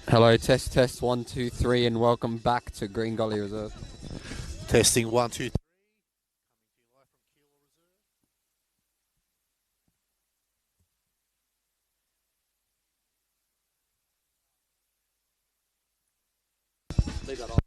Hello, test test 1 2 3, and welcome back to Green Gully Reserve. Testing 1 2 3. Leave that on.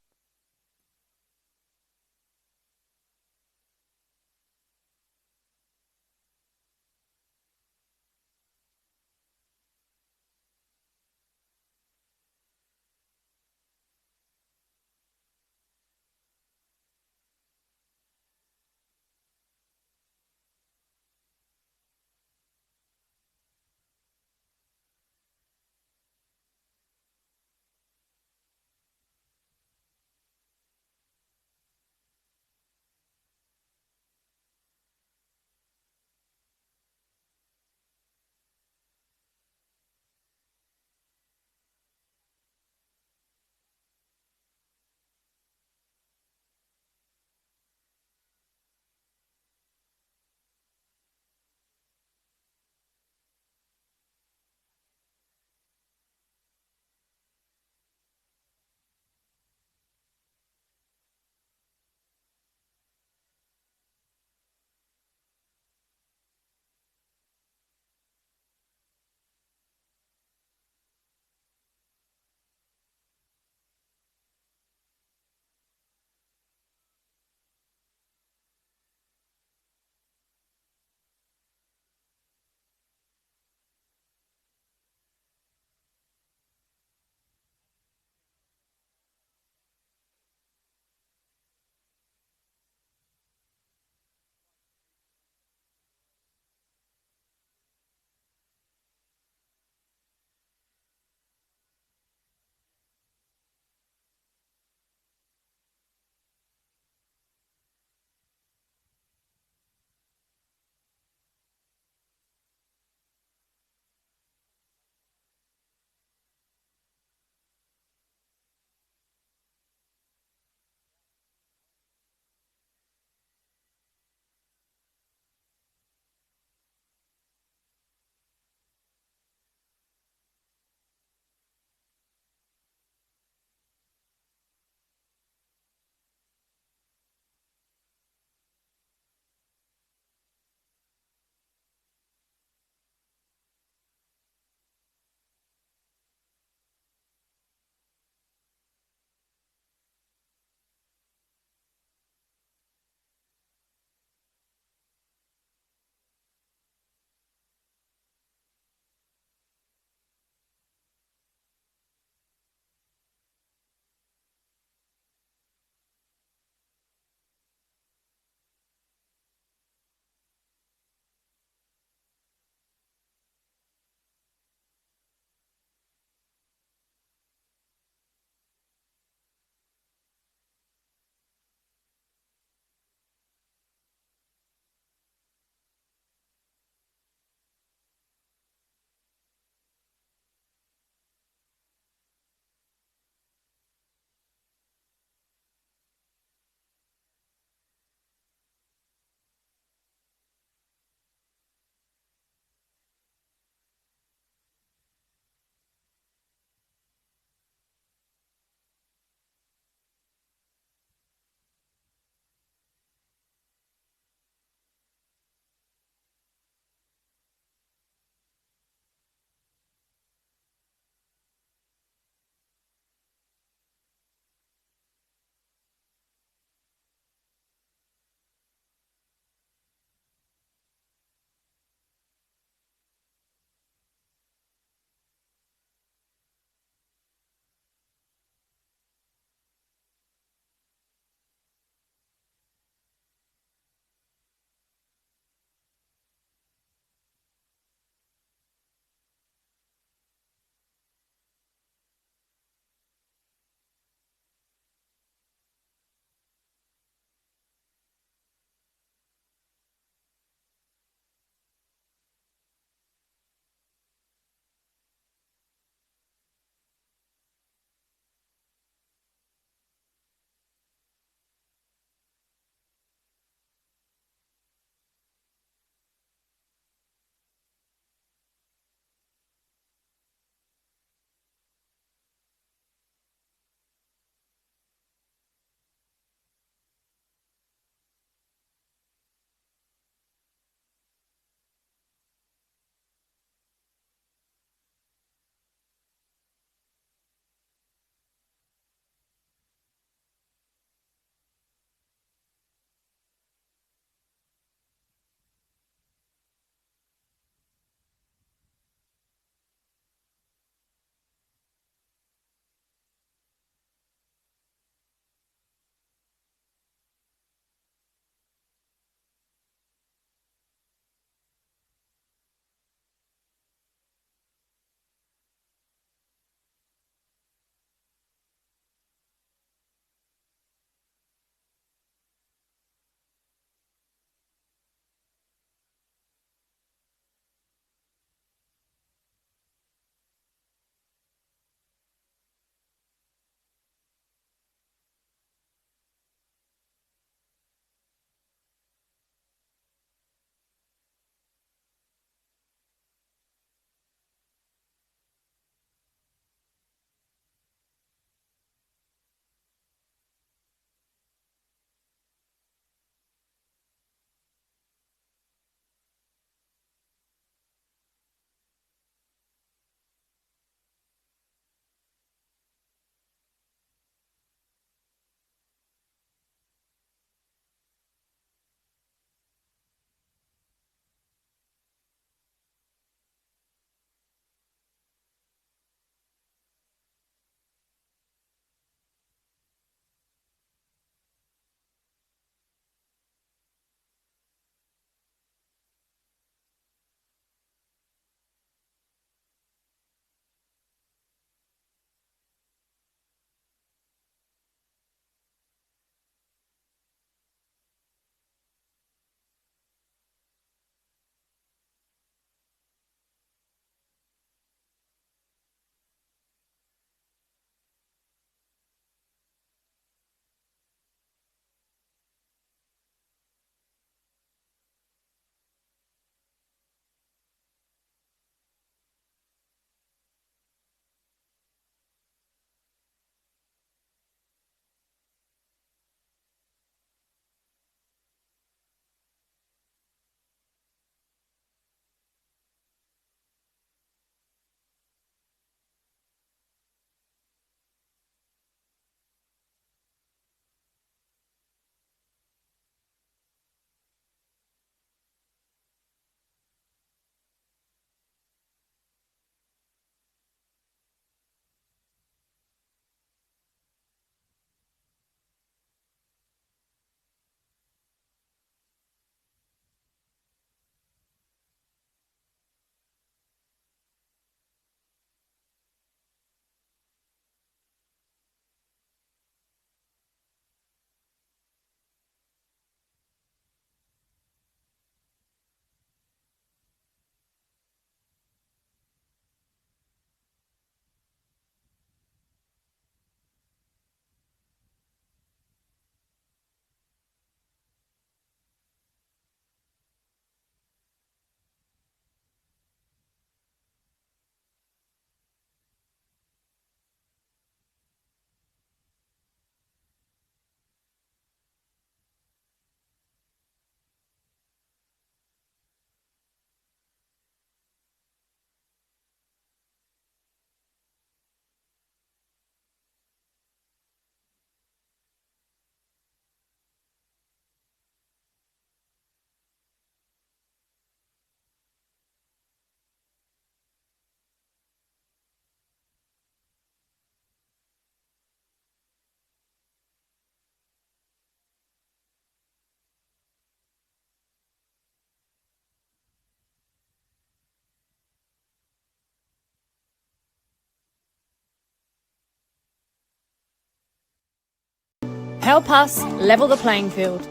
Help us level the playing field.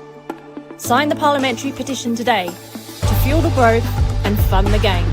Sign the parliamentary petition today to fuel the growth and fund the game.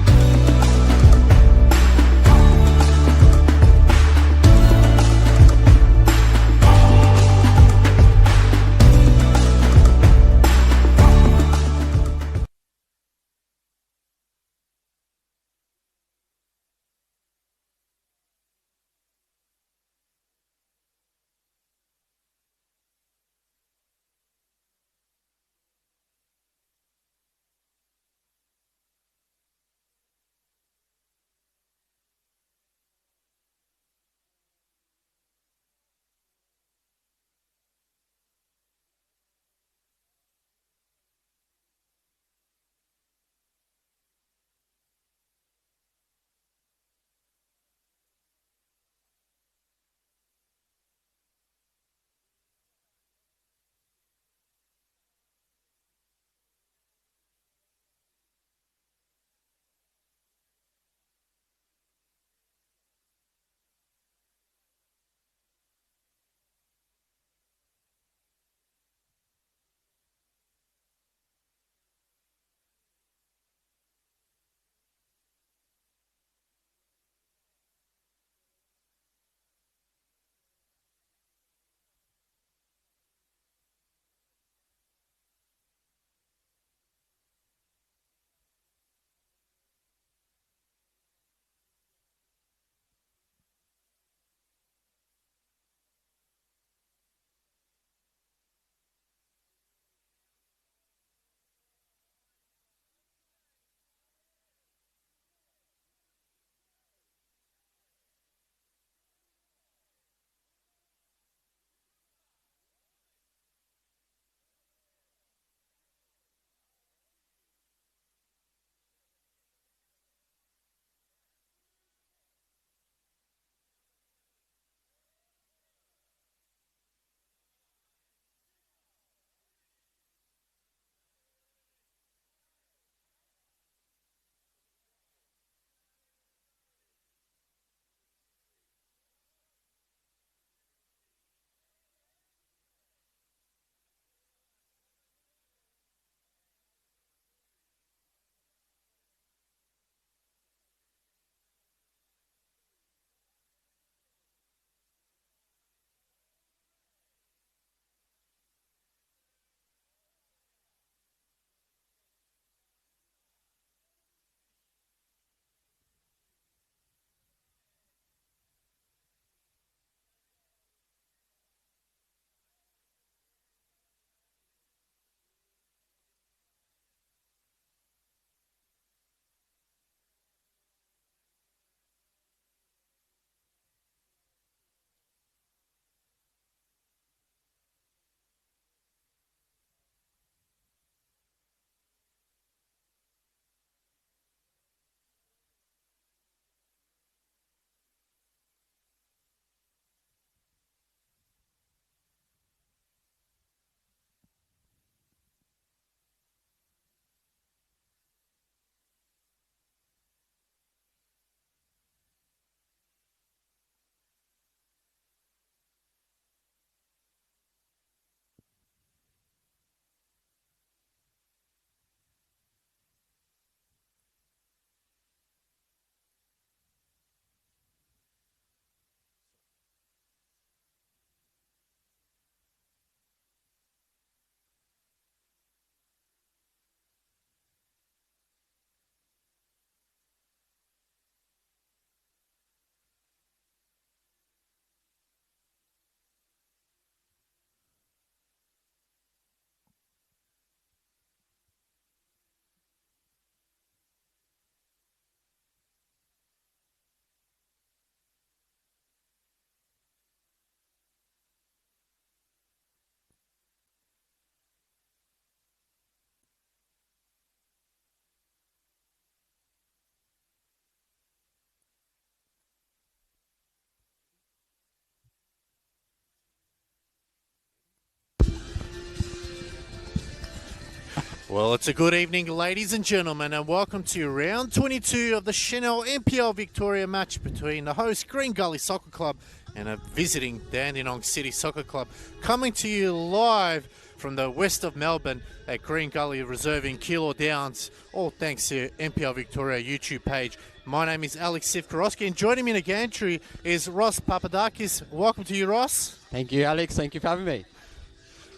Well, it's a good evening, ladies and gentlemen, and welcome to round 22 of the Senol NPL Victoria match between the host Green Gully Soccer Club and are visiting Dandenong City Soccer Club. Coming to you live from the west of Melbourne at Green Gully Reserve in Keilor Downs, all thanks to NPL Victoria YouTube page. My name is Alex Sivkorowski, and joining me in the gantry is Ross Papadakis. Welcome to you, Ross. Thank you, Alex. Thank you for having me.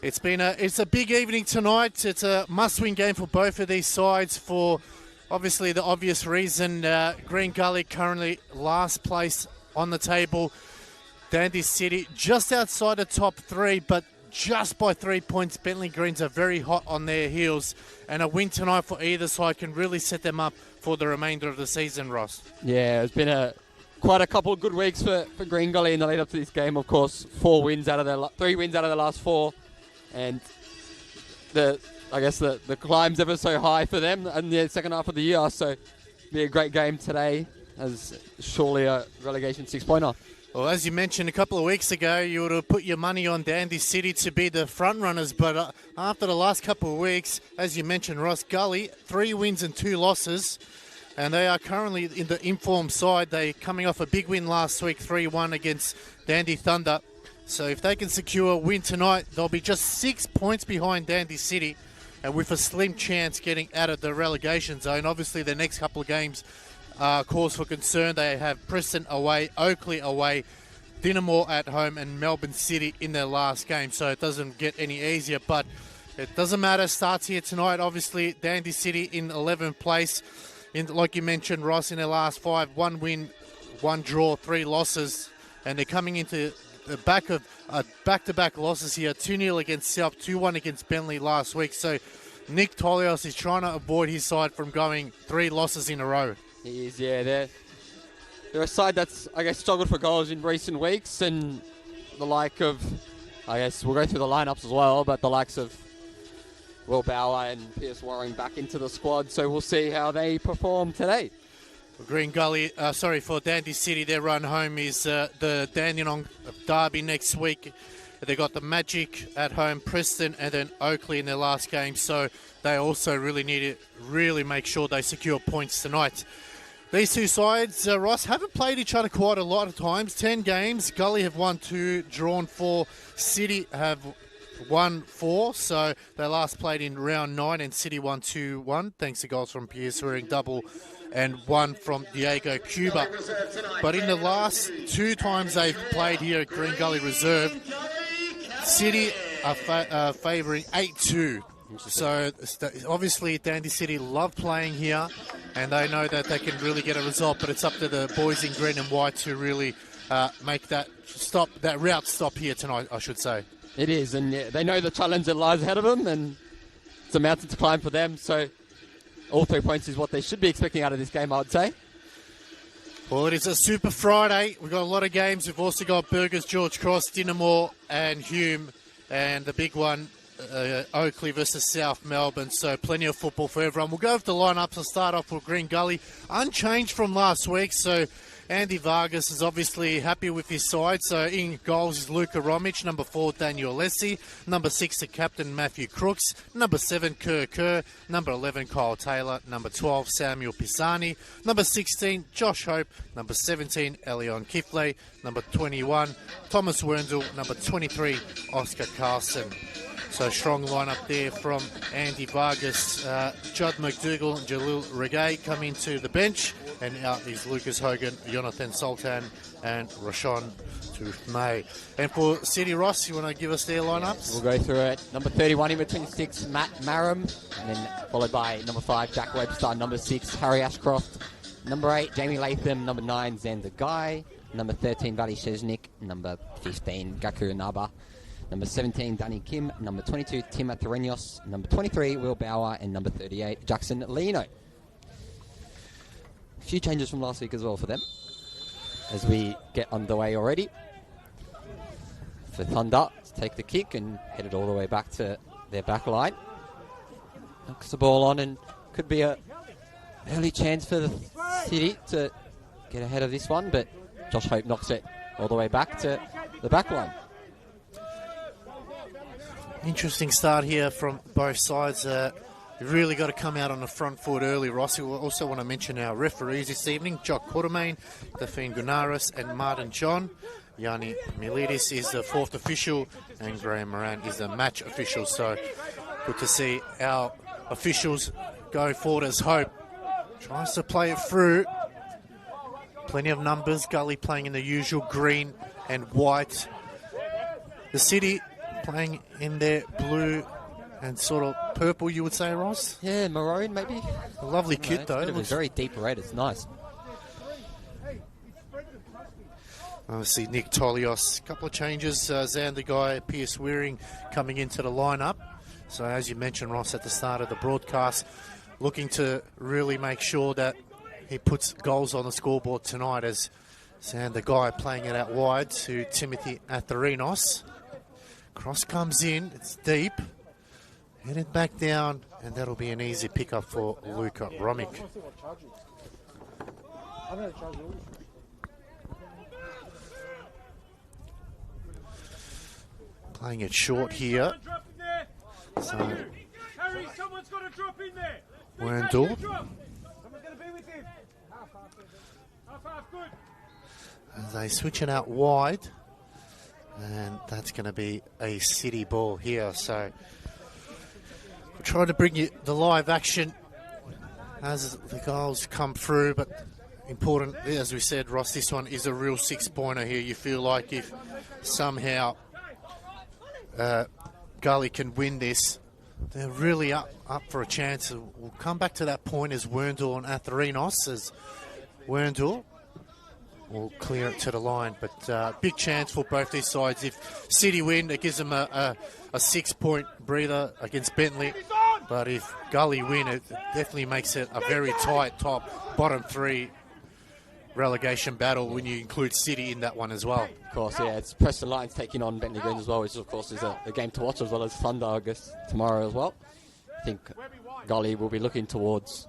It's a big evening tonight. It's a must-win game for both of these sides for obviously the obvious reason. Green Gully currently last place on the table. Dandy City just outside the top three, but just by 3 points. Bentley Greens are very hot on their heels, and a win tonight for either side can really set them up for the remainder of the season, Ross. Yeah, it's been quite a couple of good weeks for Green Gully in the lead up to this game. Of course, 3 wins out of their last 4, and the climb's ever so high for them in the second half of the year. So, be a great game today, as surely a relegation 6-pointer. Well, as you mentioned a couple of weeks ago, you would have put your money on Dandy City to be the front runners, but after the last couple of weeks, as you mentioned, Ross, Gully, 3 wins and 2 losses, and they are currently in the informed side. They coming off a big win last week, 3-1 against Dandy Thunder. So if they can secure a win tonight, they'll be just 6 points behind Dandy City, and with a slim chance getting out of the relegation zone. Obviously, the next couple of games cause for concern. They have Preston away, Oakley away, Dinamore at home, and Melbourne City in their last game. So it doesn't get any easier, but it doesn't matter. Starts here tonight. Obviously, Dandy City in 11th place. Like you mentioned, Ross, in their last 5, 1 win, 1 draw, 3 losses, and they're coming into the back of back-to-back losses here. 2-0 against South, 2-1 against Bentley last week. So Nick Tolios is trying to avoid his side from going 3 losses in a row. He is, yeah. They're a side that's, struggled for goals in recent weeks, and the like of, we'll go through the lineups as well, but the likes of Will Bauer and Pierce Waring back into the squad, so we'll see how they perform today. Green Gully, for Dandy City, their run home is the Dandenong derby next week. They got the Magic at home, Preston, and then Oakley in their last game, so they also really need to make sure they secure points tonight. These two sides, Ross, haven't played each other quite a lot of times. 10 games. Gully have won 2, drawn 4. City have won 4. So they last played in round 9, and City won 2-1, thanks to goals from Pierce Waring double and 1 from Diego Cuba. But in the last 2 times they've played here at Green Gully Reserve, City are favouring 8-2. So obviously Dandy City love playing here, and they know that they can really get a result, but it's up to the boys in green and white to really make that route stop here tonight, I should say. It is, and they know the challenge that lies ahead of them, and it's a mountain to climb for them, so all 3 points is what they should be expecting out of this game, I would say. Well, it is a Super Friday. We've got a lot of games. We've also got Burgers, George Cross, Dinamore and Hume, and the big one, Oakley versus South Melbourne, so plenty of football for everyone. We'll go with the lineups and start off with Green Gully. Unchanged from last week, so Andy Vargas is obviously happy with his side. So in goals is Luka Romic, number 4 Daniel Lessie, number 6 the captain Matthew Crooks, number 7 Kerr, number 11 Kyle Taylor, number 12 Samuel Pisani, number 16 Josh Hope, number 17 Elion Kifley, number 21 Thomas Wernzel, number 23 Oscar Carlson. So strong lineup there from Andy Vargas. Judd McDougall and Jalil Regay come into the bench, and out is Lucas Hogan, Jonathan Sultan and Rashawn May. And for City, Ross, you want to give us their lineups? We'll go through it. Number 31 in between 6, Matt Marum, and then followed by number 5, Jack Webster, number 6, Harry Ashcroft, number 8, Jamie Latham, number 9, Xander Guy, number 13, Vali Sheznik, number 15, Gaku Naba, number 17, Danny Kim, number 22, Tima Terenos, number 23, Will Bauer, and number 38, Jackson Lino. A few changes from last week as well for them, as we get underway already. For Thunder, take the kick and head it all the way back to their back line. Knocks the ball on, and could be a early chance for the City to get ahead of this one, but Josh Hope knocks it all the way back to the back line. Interesting start here from both sides. You've really got to come out on the front foot early, Ross. We also want to mention our referees this evening, Jock Quartermain, Delphine Gunaris and Martin John. Yanni Milidis is the fourth official, and Graham Moran is the match official. So good to see our officials go forward as Hope tries to play it through. Plenty of numbers. Gully playing in the usual green and white. The City playing in their blue and sort of purple, you would say, Ross? Yeah, maroon maybe. A lovely kit, though. It was very deep red. It's nice. Obviously, Nick Tolios. A couple of changes. Xander Guy, Pierce Wearing coming into the lineup. So, as you mentioned, Ross, at the start of the broadcast, looking to really make sure that he puts goals on the scoreboard tonight, as Xander Guy playing it out wide to Timothy Atharinos. Cross comes in. It's deep. Headed back down, and that'll be an easy pickup for Luka Romic. Playing it short here. So, Wendell. As they switch it out wide, and that's going to be a City ball here. So, we're trying to bring you the live action as the goals come through, but important, as we said, Ross, this one is a real 6-pointer here. You feel like if somehow Gully can win this, they're really up for a chance. We'll come back to that point as Werndl and Atharinos, as Werndl will clear it to the line. But big chance for both these sides. If City win, it gives them a 6-point breather against Bentley. But if Gully win, it definitely makes it a very tight bottom three relegation battle when you include City in that one as well. Of course, yeah. It's Preston Lions taking on Bentley Green as well, which of course is a game to watch, as well as Thunder, I guess, tomorrow as well. I think Gully will be looking towards,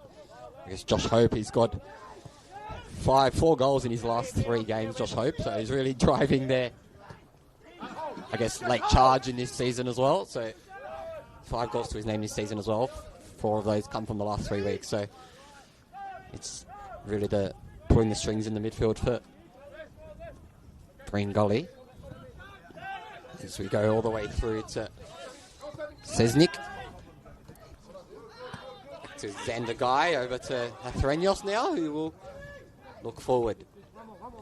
I guess, Josh Hope. He's got 4 goals in his last 3 games, Josh Hope, so he's really driving their, I guess, late charge in this season as well. So 5 goals to his name this season as well. 4 of those come from the last 3 weeks, so it's really the pulling the strings in the midfield for Green Gully. As we go all the way through to Sesnik. To Xander Guy, over to Athrenos now, who will look forward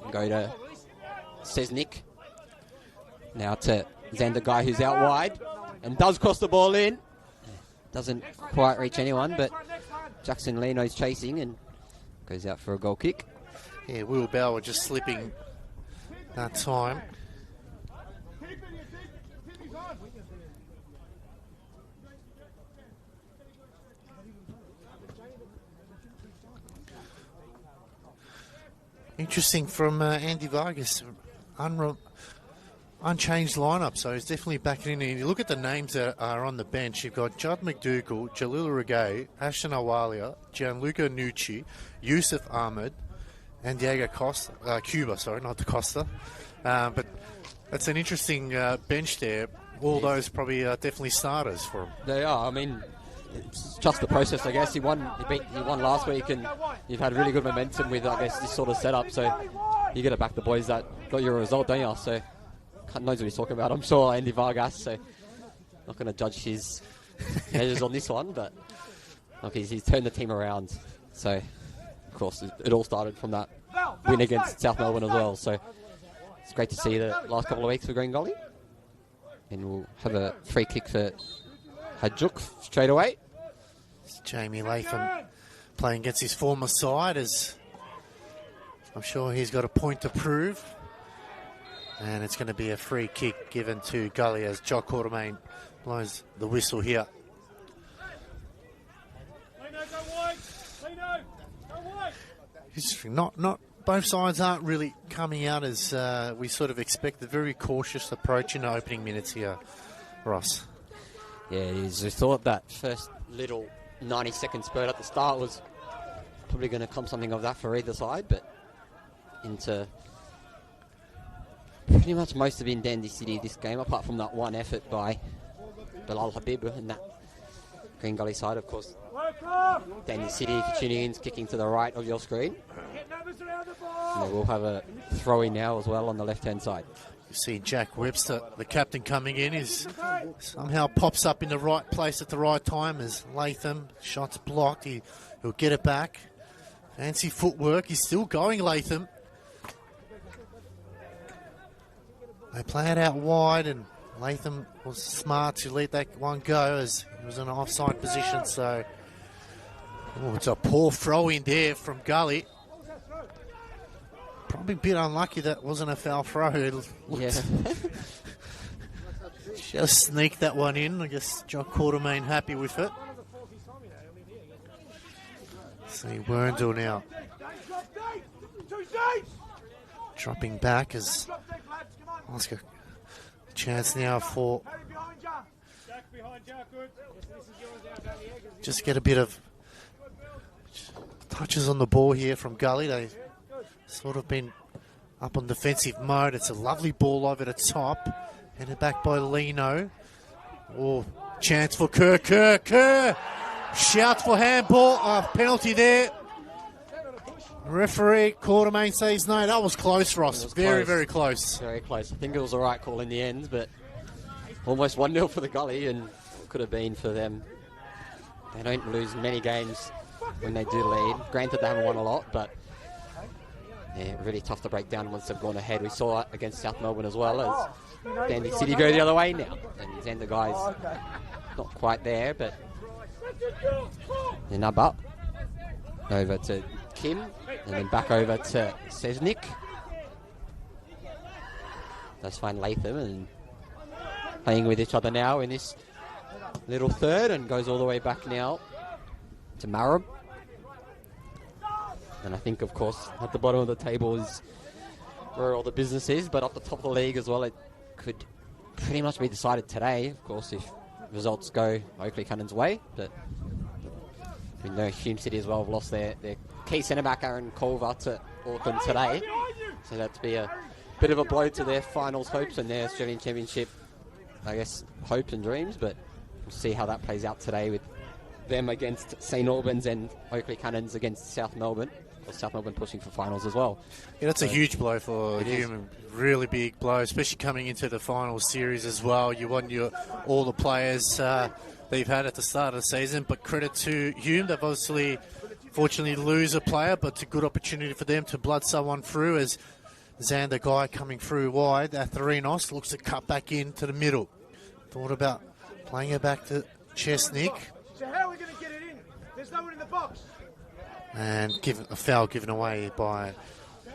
and go to Sesnik. Now to Xander Guy, who's out wide and does cross the ball in. Doesn't quite reach anyone, but Jackson Leno's chasing and goes out for a goal kick. Yeah, Will Bauer just slipping that time. Interesting from Andy Vargas. Unchanged lineup, so he's definitely backing in. And you look at the names that are on the bench. You've got Judd McDougall, Jalil Regay, Ashton Awalia, Gianluca Nucci, Yusuf Ahmed, and Diego Costa, Cuba, sorry, not Costa. But that's an interesting bench there. All those probably definitely starters for him. They are. I mean, it's just the process, I guess. He won last week, and you've had really good momentum with, I guess, this sort of setup. So you got to back the boys that got your result, don't you? So knows what he's talking about, I'm sure, Andy Vargas. So not going to judge his measures on this one, but look, he's turned the team around. So of course it all started from that win against South Melbourne as well. So it's great to see the last couple of weeks for Green Gully. And we'll have a free kick for Hadjuk straight away. It's Jamie Latham playing against his former side, as I'm sure he's got a point to prove. And it's going to be a free kick given to Gully as Jock Quartermain blows the whistle here. Not both sides aren't really coming out as we sort of expect. A very cautious approach in the opening minutes here, Ross. Yeah, it is. We thought that first little 90-second spurt at the start was probably going to come something of that for either side, but into pretty much most have been Dandy City this game, apart from that one effort by Bilal Habib and that Green Gully side, of course. Dandy City, if you're tuning in, is kicking to the right of your screen. And they will have a throw-in now as well on the left-hand side. You see Jack Webster, the captain, coming in, is somehow pops up in the right place at the right time as Latham, shot's blocked, he'll get it back. Fancy footwork, he's still going, Latham. They play it out wide, and Latham was smart to let that one go as he was in an offside position. So, it's a poor throw in there from Gully. Probably a bit unlucky that wasn't a foul throw. Yeah. Just sneaked that one in. I guess John Quartermain happy with it. See Werndl now dropping back as Oscar. Chance now for just get a bit of touches on the ball here from Gully. They sort of been up on defensive mode. It's a lovely ball over the top. Headed back by Lino. Oh, chance for Kerr. Kerr shouts for handball. Penalty there. Referee Quartermain says no. That was close, Ross. Very close. Very close. I think it was the right call in the end, but almost 1-0 for the Gully, and it could have been for them. They don't lose many games when they do lead. Granted, they haven't won a lot, but yeah, really tough to break down once they've gone ahead. We saw that against South Melbourne as well, as Dandy City go the other way now. And Xander guys not quite there, but they nub up. Over to Kim, and then back over to Sesnick. Does find Latham, and playing with each other now in this little third, and goes all the way back now to Marham. And I think, of course, at the bottom of the table is where all the business is, but up the top of the league as well, it could pretty much be decided today, of course, if results go Oakley Cannon's way. But we know Hume City as well have lost their key centre-back Aaron Culver to Auckland today. So that'd be a bit of a blow to their finals hopes and their Australian Championship, I guess, hopes and dreams. But we'll see how that plays out today with them against St Albans and Oakley Cannons against South Melbourne. Or South Melbourne pushing for finals as well. Yeah, that's a huge blow for Hume. Really big blow, especially coming into the final series as well. You want all the players they've had at the start of the season, but credit to Hume. They've obviously, fortunately, lose a player, but it's a good opportunity for them to blood someone through as Xander Guy coming through wide. Atherinos looks to cut back into the middle. Thought about playing it back to Chesnick. So how are we going to get it in? There's no one in the box. And a foul given away by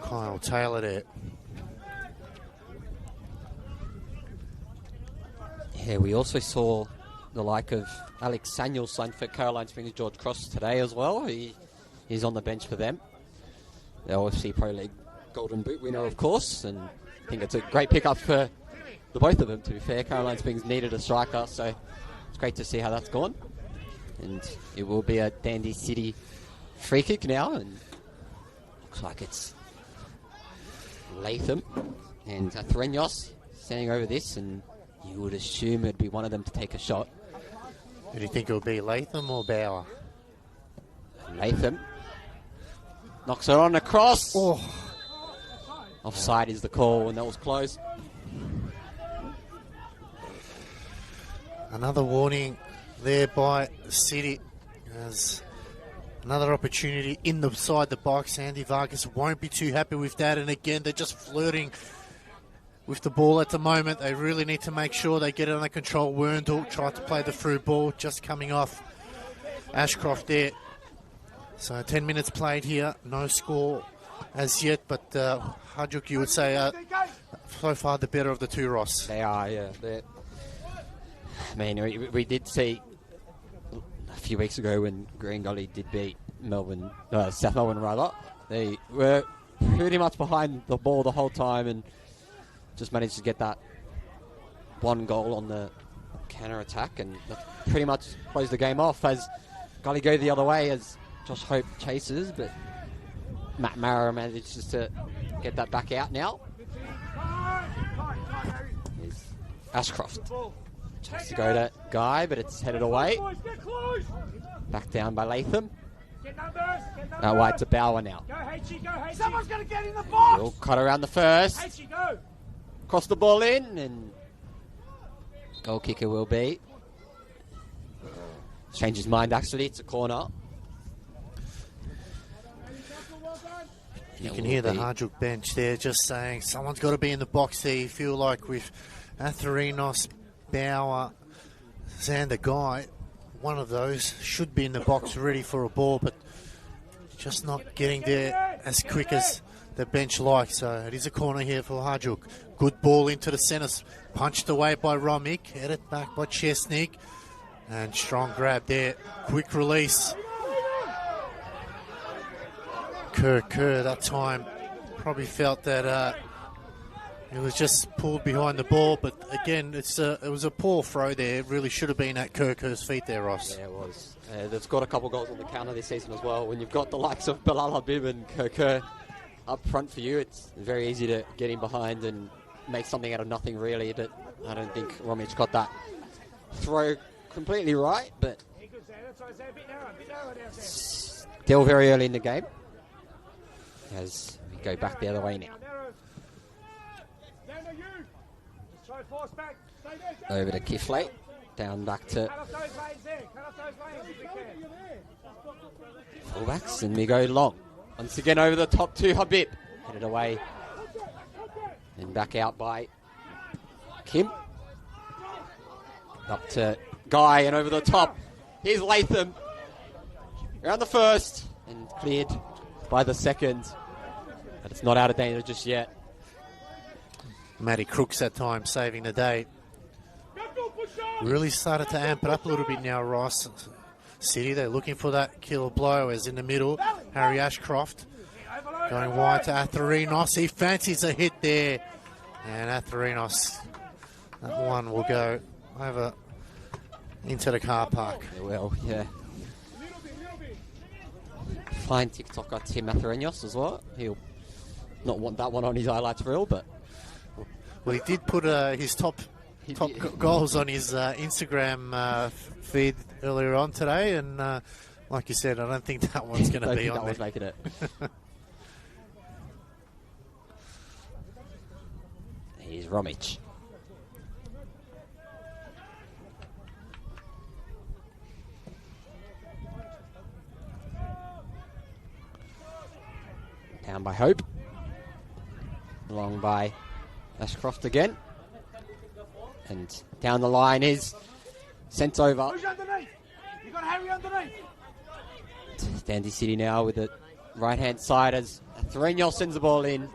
Kyle Taylor there. Yeah, we also saw the like of Alex Samuel signed for Caroline Springs George Cross today as well. He's on the bench for them. The OFC Pro League Golden Boot winner, of course, and I think it's a great pickup for the both of them, to be fair. Caroline Springs needed a striker, so it's great to see how that's gone. And it will be a Dandy City free kick now, and looks like it's Latham and Athrenos standing over this, and you would assume it'd be one of them to take a shot. Who do you think it will be, Latham or Bauer? Latham knocks it on across. Oh. Offside is the call, and that was close. Another warning there by City as another opportunity inside the box. Andy Vargas won't be too happy with that. And again, they're just flirting with the ball at the moment. They really need to make sure they get it under control. Werndl tried to play the through ball, just coming off Ashcroft there. So 10 minutes played here. No score as yet, but Hajduk, you would say, so far the better of the two, Ross. They are, yeah. I mean, we did see a few weeks ago when Green Gully did beat South Melbourne rather. They were pretty much behind the ball the whole time and just managed to get that one goal on the counter-attack, and that pretty much closed the game off as Gully go the other way as Josh Hope chases, but Matt Mara manages to get that back out now. Here's Ashcroft. Tries to go to Guy, but it's headed away. Back down by Latham. Get numbers. Get numbers. Out wide to Bauer now. Go, H-E, go, H-E. Someone's going to get in the box. He'll cut around the first. H-E, go. Cross the ball in, and goal kicker will be. Change his mind, actually. It's a corner. You can hear the Hajduk bench there just saying someone's got to be in the box there. You feel like with Atherinos, Bauer, Xander Guy, one of those should be in the box ready for a ball, but just not getting there as quick as the bench likes. So it is a corner here for Hajduk. Good ball into the centre, punched away by Romik, headed back by Chesnik, and strong grab there. Quick release. Kerr that time probably felt that it was just pulled behind the ball, but again, it was a poor throw there. It really should have been at Kerr's feet there, Ross. Yeah, it was. They've got a couple goals on the counter this season as well. When you've got the likes of Bilal Habib and Kerr up front for you, it's very easy to get in behind and make something out of nothing, really. But I don't think Romic got that throw completely right, but still very early in the game. As we go back the other way now. Over to Kifley, down back to fullbacks, and we go long. Once again over the top to Habib. Headed away and back out by Kim. Up to Guy and over the top. Here's Latham. Around the first and cleared by the second. But it's not out of danger just yet. Matty Crooks that time saving the day. Really started to amp it up a little bit now, Ross. City, they're looking for that killer blow as in the middle. Harry Ashcroft going wide to Atherinos. He fancies a hit there. And Atherinos, that one will go over into the car park. It will, yeah. Fine TikToker Tim Atherinos as well. He'll not want that one on his highlights reel, but... Well, he did put his top goals on his Instagram feed earlier on today, and like you said, I don't think that one's going to be on there. One's making it. Here's Romic. Down by Hope. Long by Ashcroft again. And down the line is sent over. Who's underneath? You got Harry underneath. Dandy City now with the right-hand side as Threño sends the ball in.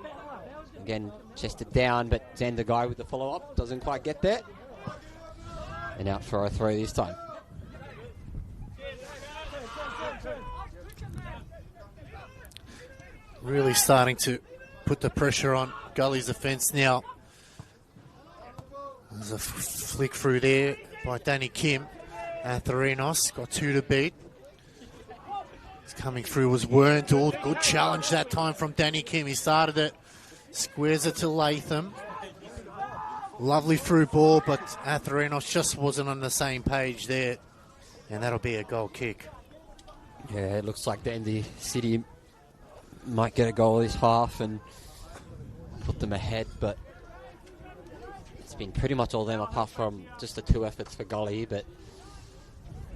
Again, chested down, but Xander Guy with the follow-up doesn't quite get there. And out for a throw this time. Really starting to put the pressure on Gully's defence now. There's a flick through there by Danny Kim. Atherinos got two to beat. He's coming through was Wernthal. Good challenge that time from Danny Kim. He started it, squares it to Latham. Lovely through ball, but Atherinos just wasn't on the same page there. And that'll be a goal kick. Yeah, it looks like Dandy City might get a goal this half and put them ahead, but it's been pretty much all them apart from just the two efforts for Gully, but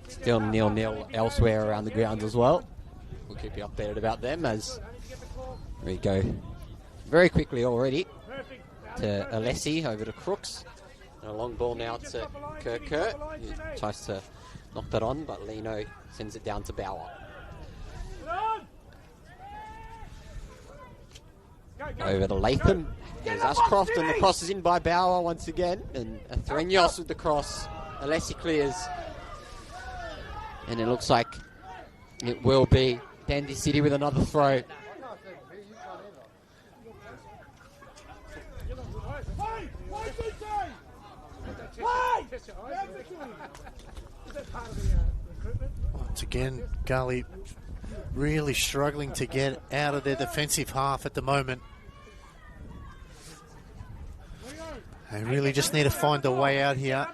still 0-0 elsewhere around the grounds as well. We'll keep you updated about them as we go very quickly already to Alessi over to Crooks. And a long ball now to Kerr. He tries to knock that on, but Lino sends it down to Bauer. Over to Latham. There's Ashcroft, and the cross is in by Bauer once again. And Threños with the cross. Alessi clears. And it looks like it will be Dandy City with another throw. Once again, Gully really struggling to get out of their defensive half at the moment. They really just need to find a way out here.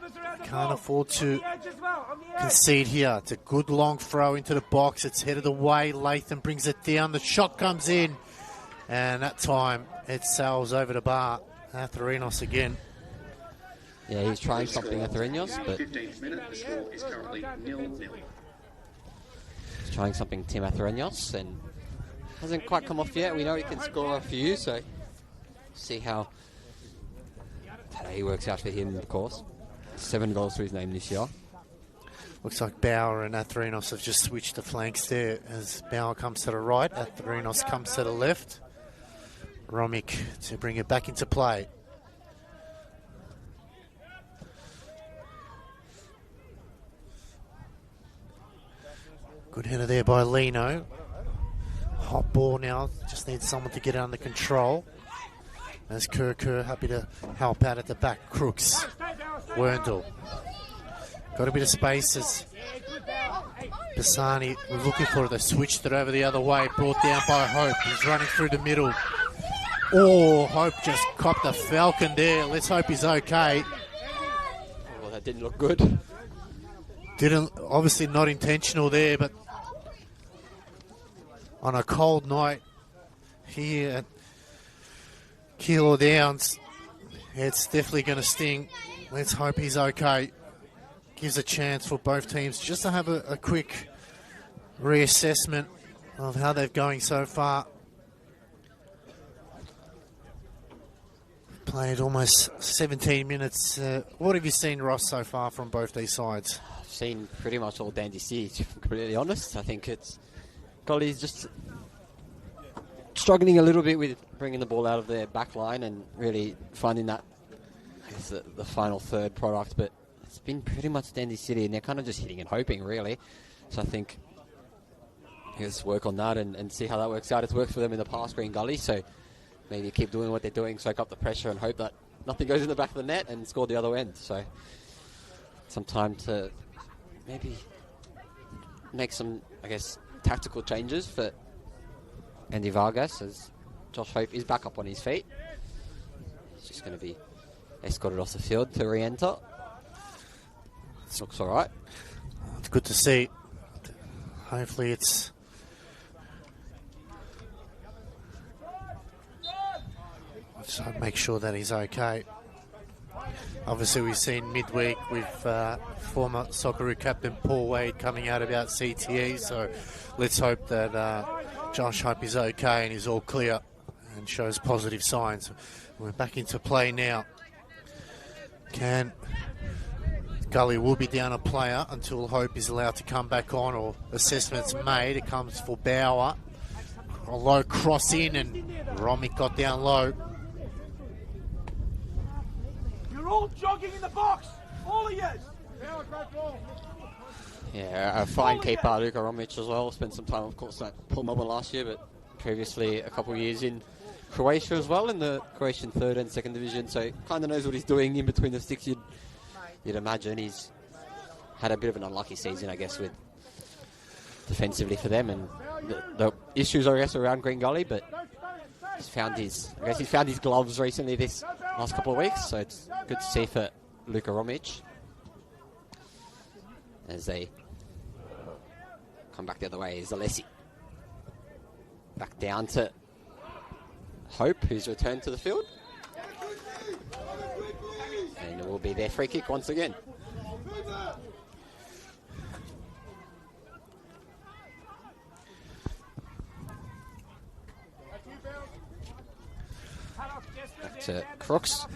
Can't afford to concede here. It's a good long throw into the box. It's headed away. Latham brings it down. The shot comes in. And that time it sails over the bar. Atherinos again. Yeah, he's trying something Atherinos, but 15th minute, the score is currently 0-0. he's trying something Tim Atherinos and hasn't quite come off yet. We know he can score a few, so see how today works out for him, of course. 7 goals to his name this year. Looks like Bauer and Atherinos have just switched the flanks there as Bauer comes to the right, Atherinos comes to the left. Romic to bring it back into play. Good header there by Lino. Hot ball now, just needs someone to get it under control. As Kerr happy to help out at the back. Crooks, Werndl. Got a bit of space as Bassani was looking for it. They switched it over the other way, brought down by Hope. He's running through the middle. Oh, Hope just copped a falcon there. Let's hope he's okay. Well, that didn't look good. Obviously not intentional there, but on a cold night here at Keilor Downs, it's definitely going to sting. Let's hope he's okay. Gives a chance for both teams just to have a quick reassessment of how they're going so far. Played almost 17 minutes. What have you seen, Ross, so far from both these sides? I've seen pretty much all Dandy City, to be completely honest. I think it's Gully's just struggling a little bit with bringing the ball out of their back line and really finding that, I guess, the final third product. But it's been pretty much Dandy City, and they're kind of just hitting and hoping, really. So I think let's work on that and see how that works out. It's worked for them in the past, Green Gully, so maybe keep doing what they're doing, soak up the pressure and hope that nothing goes in the back of the net and score the other end. So some time to maybe make some, I guess, tactical changes for Andy Vargas as Josh Hope is back up on his feet. He's just going to be escorted off the field to re-enter. Looks all right. It's good to see. Hopefully it's let's make sure that he's okay. Obviously, we've seen midweek with former Socceroo captain Paul Wade coming out about CTE, so let's hope that Josh Hope is okay and he's all clear and shows positive signs. We're back into play now. Gully will be down a player until Hope is allowed to come back on or assessments made. It comes for Bauer. A low cross in and Romic got down low. You're all jogging in the box, all of you. Yeah, a fine keeper, Luka Romic as well. Spent some time, of course, at Paul Melbourne last year, but previously a couple of years in Croatia as well, in the Croatian third and second division. So kind of knows what he's doing in between the sticks. You'd imagine he's had a bit of an unlucky season, I guess, with defensively for them and the issues, I guess, around Green Gully. But he's found his gloves recently this last couple of weeks. So it's good to see for Luka Romic as they come back the other way. Is Alessi back down to Hope, who's returned to the field. And it will be their free kick once again. Back to Crooks.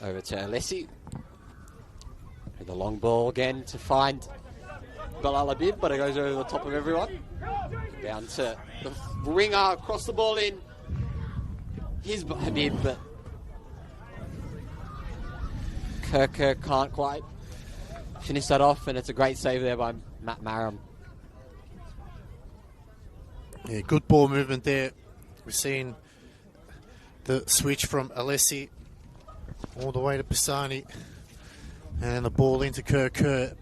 Over to Alessi. With the long ball again to find Bilal Habib, but it goes over the top of everyone. Down to the winger, across the ball in. Here's Habib, but Kerr can't quite finish that off, and it's a great save there by Matt Marum. Yeah, good ball movement there. We've seen the switch from Alessi all the way to Pisani, and the ball into Kerr.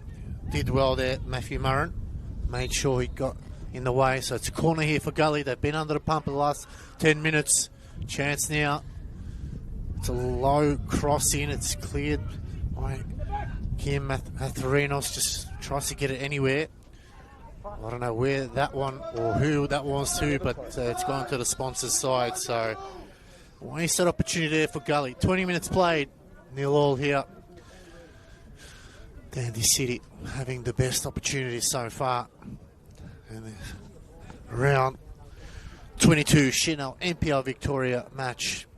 Did well there, Matthew Murren. Made sure he got in the way. So it's a corner here for Gully. They've been under the pump in the last 10 minutes. Chance now. It's a low cross in. It's cleared by Kim Atharinos just tries to get it anywhere. I don't know where that one or who that was to, but it's gone to the sponsor's side. So, wasted opportunity there for Gully. 20 minutes played, 0-0 here. Dandy City having the best opportunity so far. And round 22 Senol NPL Victoria match.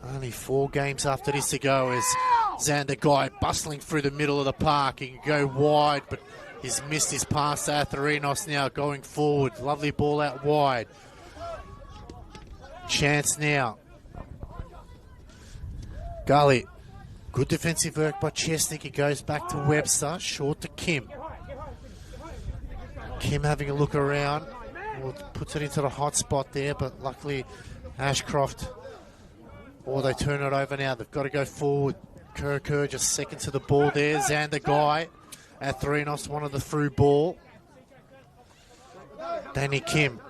Only 4 games after this to go as Xander Guy bustling through the middle of the park. He can go wide, but he's missed his pass to Atharinos now going forward. Lovely ball out wide. Chance now. Gully. Good defensive work by Chesnick. He goes back to Webster. Short to Kim. Kim having a look around. Well, puts it into the hot spot there, but luckily Ashcroft, or they turn it over now. They've got to go forward. Kerr just second to the ball there. Xander Guy. Atharinos wanted the through ball. Danny Kim.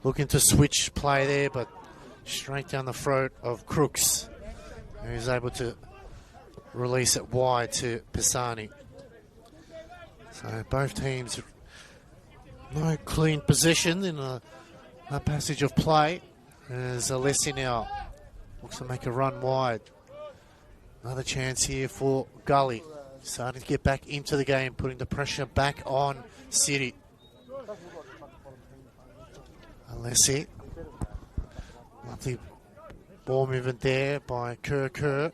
Looking to switch play there, but straight down the throat of Crooks, who's able to release it wide to Pisani. So both teams, no clean possession in a passage of play. As Alessi now looks to make a run wide. Another chance here for Gully. Starting to get back into the game, putting the pressure back on City. Alessi. Lovely ball movement there by Kerr.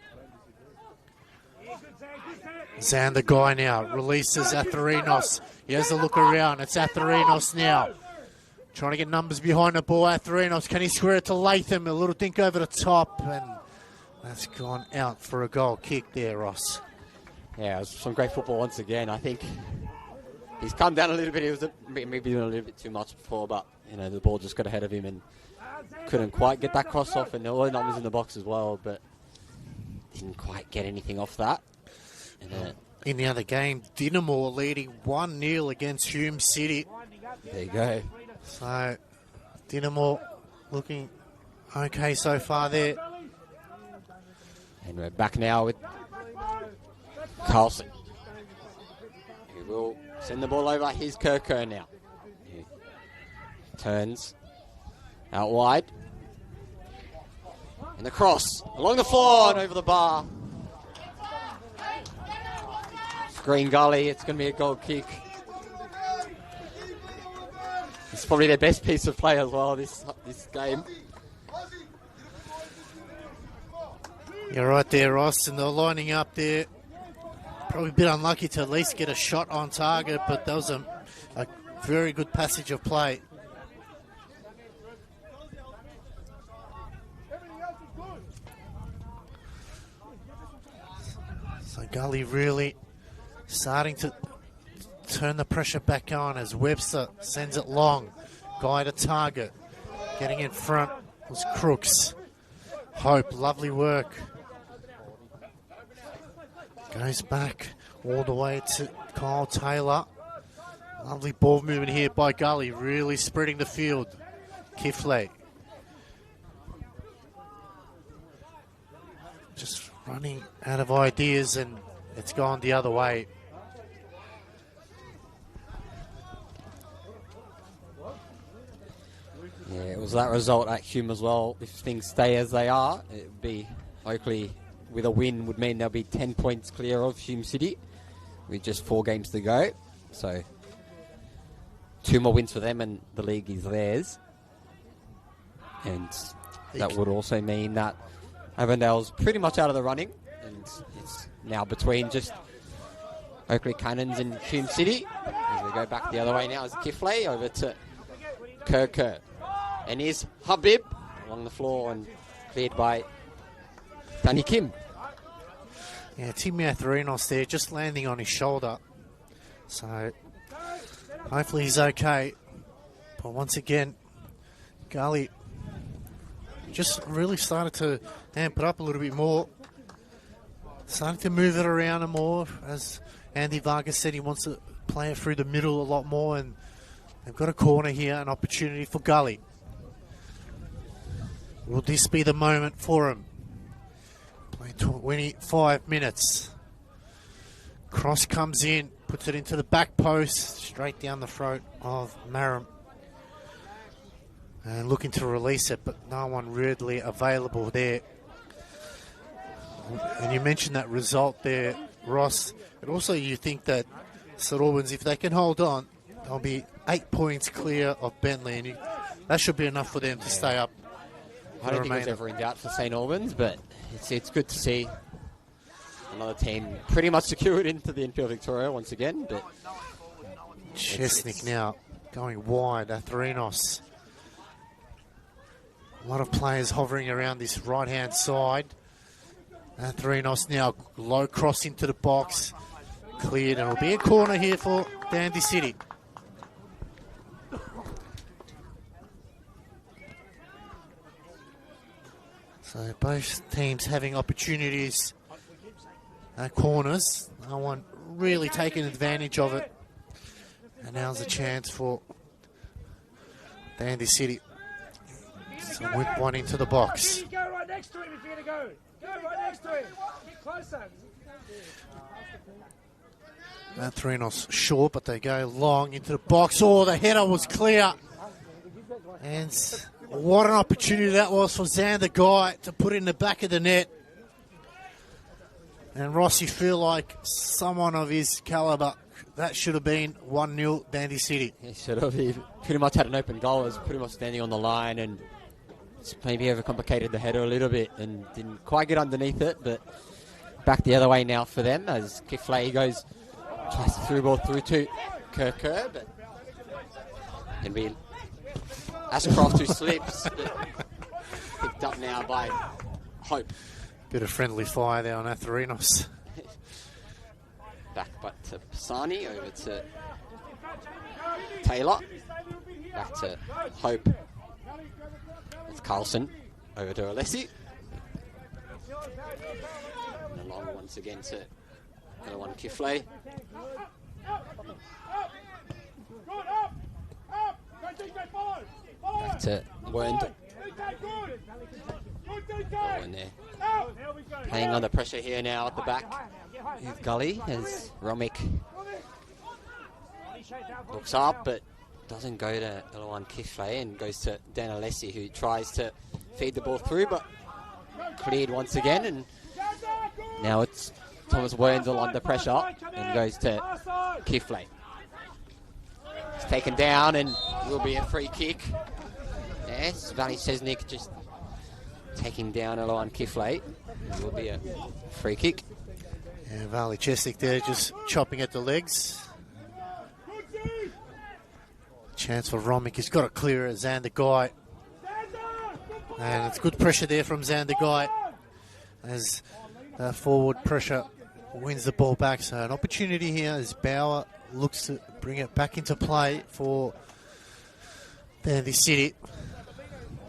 Xander Guy now releases Atharinos. He has a look around. It's Atharinos now. Trying to get numbers behind the ball. Atharinos, can he square it to Latham? A little think over the top, and that's gone out for a goal kick there, Ross. Yeah, it was some great football once again. I think he's come down a little bit. He was maybe doing a little bit too much before, but you know the ball just got ahead of him and couldn't quite get that cross off. And there were numbers in the box as well, but didn't quite get anything off that. And, in the other game, Dinamo leading 1-0 against Hume City. There you go. So, Dinamo looking okay so far there. And we're back now with Carlson, who will send the ball over. Here's Kerr now. He turns out wide. And the cross along the floor and over the bar. Green Gully, it's going to be a goal kick. It's probably their best piece of play as well this game. You're right there, Ross, and they're lining up there. Probably a bit unlucky to at least get a shot on target, but that was a very good passage of play. So Gully really starting to turn the pressure back on as Webster sends it long. Guy to target. Getting in front was Crooks. Hope, lovely work. Goes back all the way to Kyle Taylor. Lovely ball movement here by Gully, really spreading the field. Kifley. Just running out of ideas and it's gone the other way. Yeah, it was that result at Hume as well. If things stay as they are, it would be Oakley with a win would mean they'll be 10 points clear of Hume City with just 4 games to go. So 2 more wins for them and the league is theirs. And that would also mean that Avondale's pretty much out of the running and it's now between just Oakley Cannons and Hume City. As we go back the other way now as Kifley over to Kerr. And here's Habib along the floor and cleared by Danny Kim. Yeah, Timmy Atharinos there just landing on his shoulder. So hopefully he's okay. But once again, Gully just really started to amp it up a little bit more. Starting to move it around more. As Andy Vargas said, he wants to play it through the middle a lot more. And they've got a corner here, an opportunity for Gully. Will this be the moment for him? 25 minutes. Cross comes in, puts it into the back post, straight down the throat of Marum. And looking to release it, but no one readily available there. And you mentioned that result there, Ross. And also you think that St Albans, if they can hold on, they'll be 8 points clear of Bentley. And that should be enough for them to stay up. I don't think it was ever in doubt for St Albans, but it's good to see another team pretty much secured into the NPL Victoria once again. But Chesnick now going wide. Atherinos. A lot of players hovering around this right-hand side. Atherinos now low cross into the box. Cleared, and it'll be a corner here for Dandy City. So both teams having opportunities at corners. No one really taking advantage of it. And now's a chance for Dandy City. So whip one into the box. Go right next to him if you're going to go. Go right next to him. Get closer. Atherinos short, but they go long into the box. Oh, the header was clear. And what an opportunity that was for Xander Guy to put in the back of the net. And Ross, you feel like someone of his calibre, that should have been 1-0 Dandy City. he should have. He pretty much had an open goal. It was pretty much standing on the line and maybe overcomplicated the header a little bit and didn't quite get underneath it. But back the other way now for them as Kiflay tries to through ball through to Kerr, but can be Ashcroft who slips, but picked up now by Hope. Bit of friendly fire there on Atherinos. Back but to Pisani, over to Taylor, back to Hope. It's Carlson, over to Alessi. And along once again to another one, Kiflay. Back to Werndt. In there. Playing under pressure here now at the back with Gully as Romick looks up but doesn't go to Eloan Kiflay and goes to Dan Alessi, who tries to feed the ball through but cleared once again, and now it's Thomas Wernzel under pressure and goes to Kiflay. It's taken down and will be a free kick. Yes, Valley Cesnik just taking down Eloan Kiflay. It will be a free kick. And Valley Chesnick there just chopping at the legs. Chance for Romick. He's got to clear it. Xander Guy. And it's good pressure there from Xander Guy as forward pressure wins the ball back. So an opportunity here as Bauer looks to bring it back into play for Dandy City.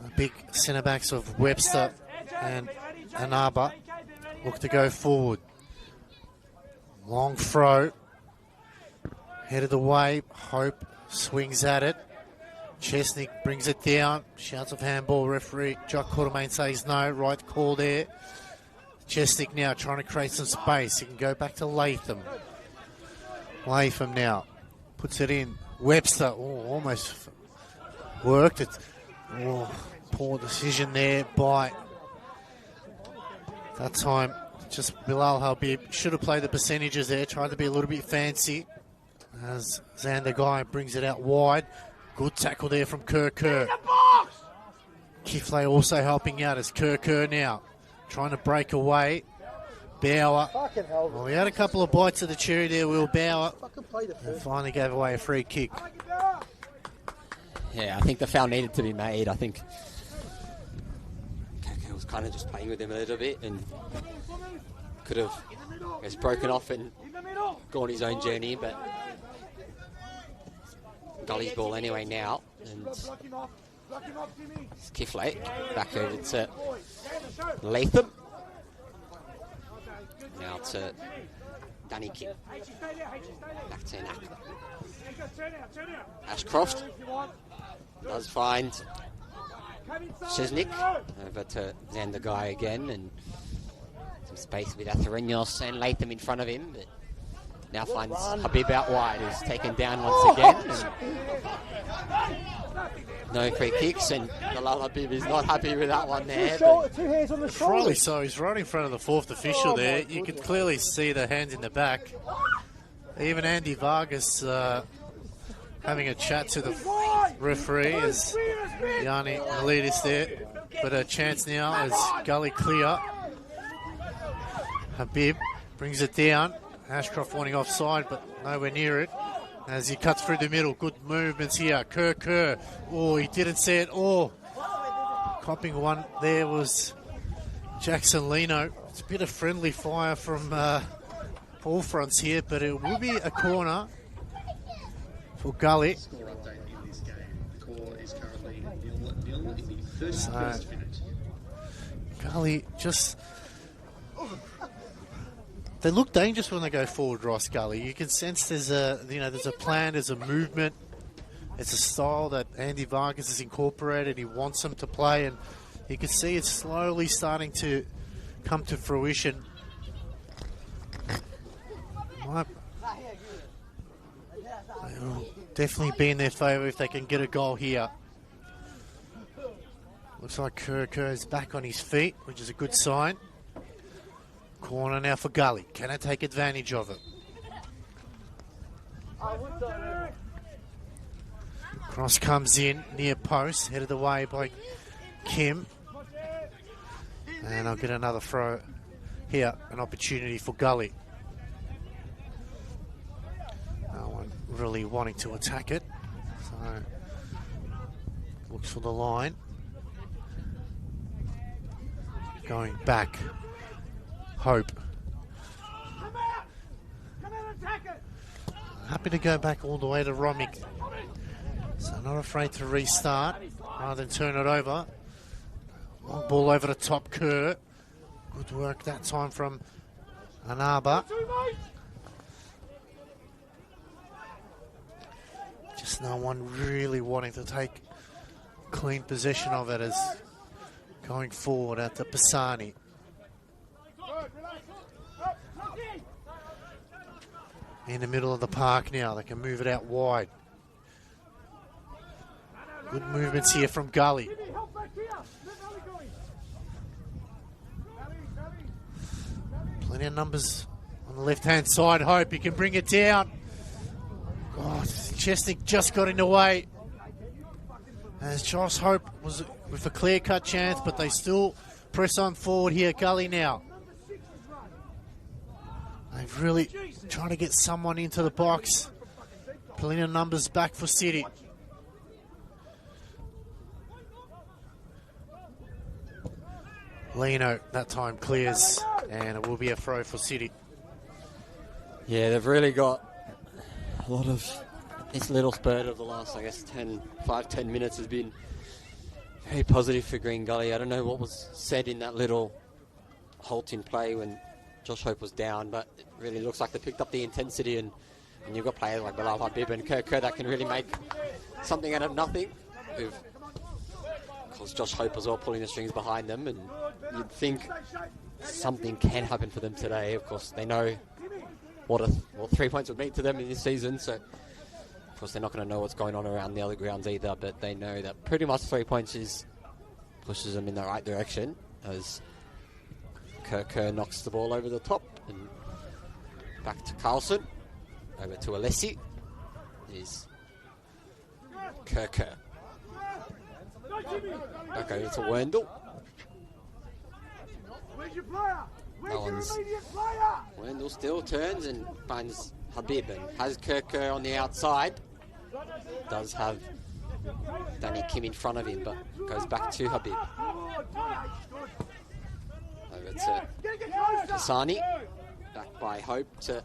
The big centre backs of Webster and Anaba look to go forward. Long throw. Headed away. Hope swings at it. Chesnick brings it down. Shouts of handball. Referee Jock Quartermain says no. Right call there. Chesnick now trying to create some space. He can go back to Latham. Latham now puts it in. Webster almost worked it. Poor decision there by that time. Just Bilal Habib should have played the percentages there. Tried to be a little bit fancy as Xander Guy brings it out wide. Good tackle there from Kerr. Kiflay also helping out as Kerr now trying to break away. Bauer. Well, we had a couple of bites of the cherry there, Will Bauer. And finally gave away a free kick. Yeah, I think the foul needed to be made. I think Kerr was kind of just playing with him a little bit and could have, I guess, broken off and gone his own journey, but Gully's ball anyway now, and it's Kiflay back over to Latham. Now to Danny King. Back to Nak. Ashcroft does find Cesnik over to Xander Guy again, and some space with Atharinos and Latham in front of him, but now finds Habib out wide, who's taken down once again. And no free kicks, and Bilal Habib is not happy with that one there. But Two hands on the Probably shoulders. so. He's right in front of the fourth official there. You can clearly see the hands in the back. Even Andy Vargas having a chat to the referee as Yanni Milidis there. But a chance now as Gully clear. Habib brings it down. Ashcroft wanting offside, but nowhere near it. As he cuts through the middle, good movements here. Kerr. Oh, he didn't see it. Oh, copping one there was Jackson Leno. It's a bit of friendly fire from all fronts here, but it will be a corner for Gully. Score update in this game. The score is currently 0-0 in the first minute. Gully just... They look dangerous when they go forward, Ross Gully. You can sense there's a plan, there's a movement. It's a style that Andy Vargas has incorporated. He wants them to play, and you can see it's slowly starting to come to fruition. It'll definitely be in their favour if they can get a goal here. Looks like Kerr is back on his feet, which is a good sign. Corner now for Gully. Can I take advantage of it? Cross comes in near post, headed away by Kim. And I'll get another throw here, an opportunity for Gully. No one really wanting to attack it. So, looks for the line. Going back. Hope. Happy to go back all the way to Romick. So not afraid to restart rather than turn it over. Long ball over the top, Kerr. Good work that time from Anaba. Just no one really wanting to take clean possession of it as going forward at the Pisani. In the middle of the park now, they can move it out wide. Good movements here from Gully. Plenty of numbers on the left-hand side. Hope he can bring it down. God, Chesnick just got in the way. As Josh Hope was with a clear-cut chance, but they still press on forward here. Gully now. They've really trying to get someone into the box. Plenty of numbers back for City. Leno that time clears, and it will be a throw for City. yeah, they've really got a lot of this little spurt of the last, I guess, 5-10 minutes has been very positive for Green Gully. I don't know what was said in that little halt in play when Josh Hope was down, but it really looks like they picked up the intensity, and you've got players like Bilal Habib and Kerr that can really make something out of nothing. Of course, Josh Hope as well pulling the strings behind them, and you'd think something can happen for them today. Of course, they know what 3 points would mean to them in this season, so of course they're not going to know what's going on around the other grounds either, but they know that pretty much 3 points pushes them in the right direction as Kerr knocks the ball over the top and back to Carlson. Over to Alessi. Is Kerr. Back over to Wendell. No one's. Wendell still turns and finds Habib and has Kerr on the outside. Does have Danny Kim in front of him, but goes back to Habib. Over to Pisani. Back by Hope to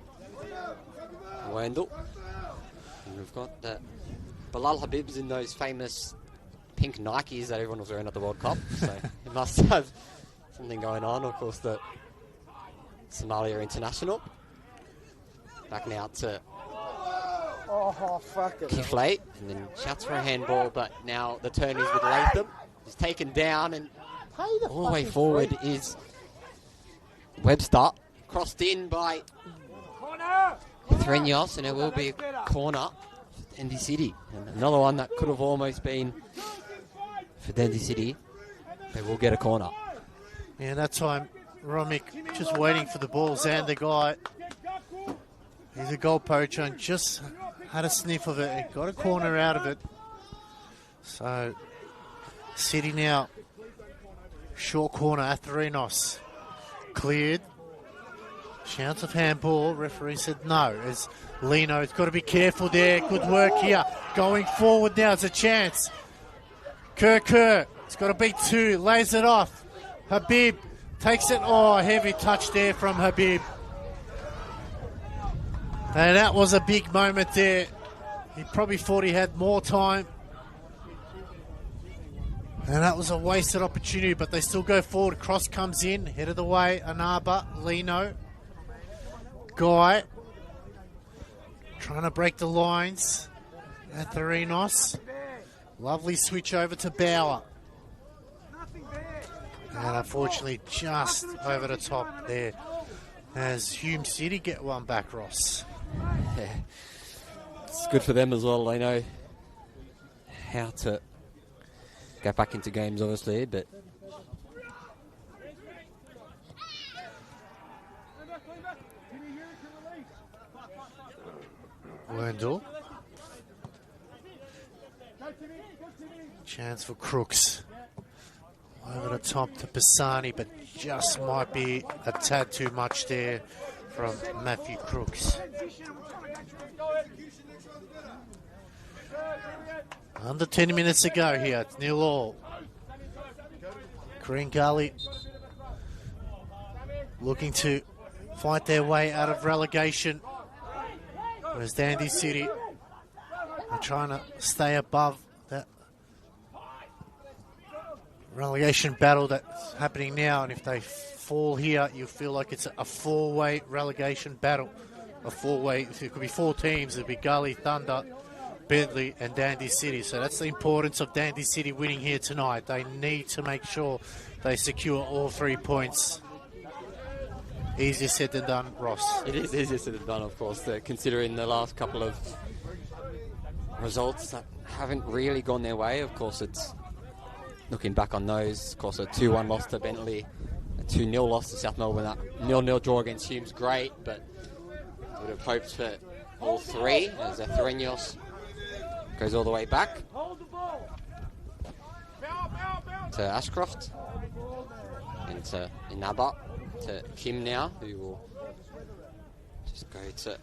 Wendell. And we've got Bilal Habib's in those famous pink Nikes that everyone was wearing at the World Cup. So it must have something going on. Of course, the Somalia International. Back now to Kiflay, and then shouts for a handball, but now the turn is with Latham. He's taken down, and all the way forward is Webster crossed in by Corner! Threnyos, and it will be a corner for Dandy City. And another one that could have almost been for Dandy City. They will get a corner. Yeah, that time Romick just waiting for the ball. Xander guy, he's a goal poacher and just had a sniff of it and got a corner out of it. So City now, short corner, Atherinos. Cleared. Chance of handball. Referee said no. As Lino's got to be careful there. Good work here. Going forward now. It's a chance. Kerr. It's got to beat two. Lays it off. Habib takes it. Oh, heavy touch there from Habib. And that was a big moment there. He probably thought he had more time. And that was a wasted opportunity, but they still go forward. Cross comes in, head of the way, Anaba, Lino, Guy, trying to break the lines. Atherinos, lovely switch over to Bauer. And unfortunately, just over the top there, as Hume City get one back, Ross. Yeah. It's good for them as well. They know how to get back into games, obviously, but Wendell. Chance for Crooks. Over the top to Pisani, but just might be a tad too much there from Matthew Crooks. Under 10 minutes to go here. It's 0-0. Green Gully looking to fight their way out of relegation. Whereas Dandy City are trying to stay above that relegation battle that's happening now. And if they fall here, you feel like it's a four-way relegation battle. A four-way, if it could be four teams, it'd be Gully, Thunder, Bentley and Dandy City. So that's the importance of Dandy City winning here tonight. They need to make sure they secure all 3 points. Easier said than done, Ross. it is easier said than done, of course, considering the last couple of results that haven't really gone their way. Of course, it's looking back on those. Of course, a 2-1 loss to Bentley, a 2-0 loss to South Melbourne. That 0-0 draw against Hume's great, but would have hoped for all three as Atherinos goes all the way back to Ashcroft and to Inaba to Kim now, who will just go to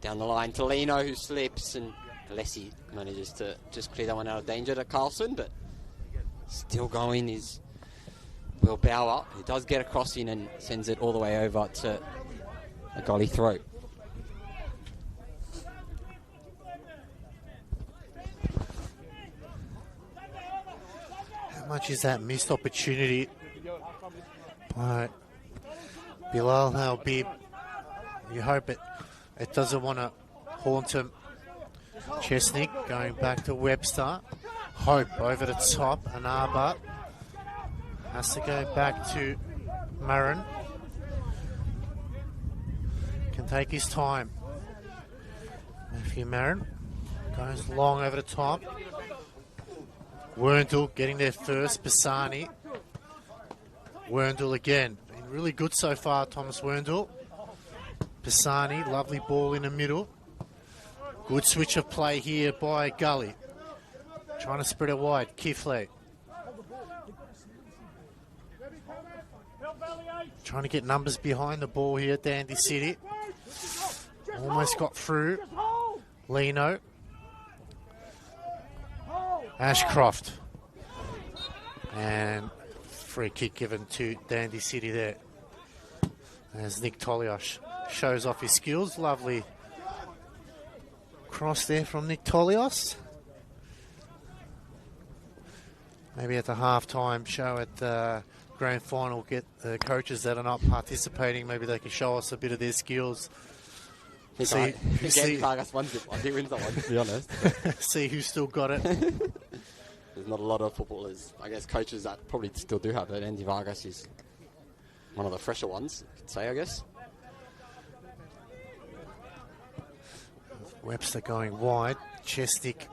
down the line to Lino, who slips, and Alessi manages to just clear that one out of danger to Carlson, but still going is Will Bauer, who does get a cross in and sends it all the way over to a Gully throw. How much is that missed opportunity by Bilal Habib? You hope it doesn't want to haunt him. Chesnick going back to Webster. Hope over the top. Anaba has to go back to Marin. Can take his time. Matthew Marin goes long over the top. Werndl getting there first. Pisani. Werndl again. Been really good so far, Thomas Werndl. Pisani, lovely ball in the middle. Good switch of play here by Gully. Trying to spread it wide. Kifle. Trying to get numbers behind the ball here, Dandy City. Almost got through. Lino. Ashcroft. And free kick given to Dandy City there. As Nick Tolios shows off his skills. Lovely cross there from Nick Tolios. Maybe at the half-time show at the grand final, get the coaches that are not participating, maybe they can show us a bit of their skills. See who's still got it. There's not a lot of footballers, I guess coaches that probably still do have it. Andy Vargas is one of the fresher ones, you could say, I guess. Webster going wide. Chesnick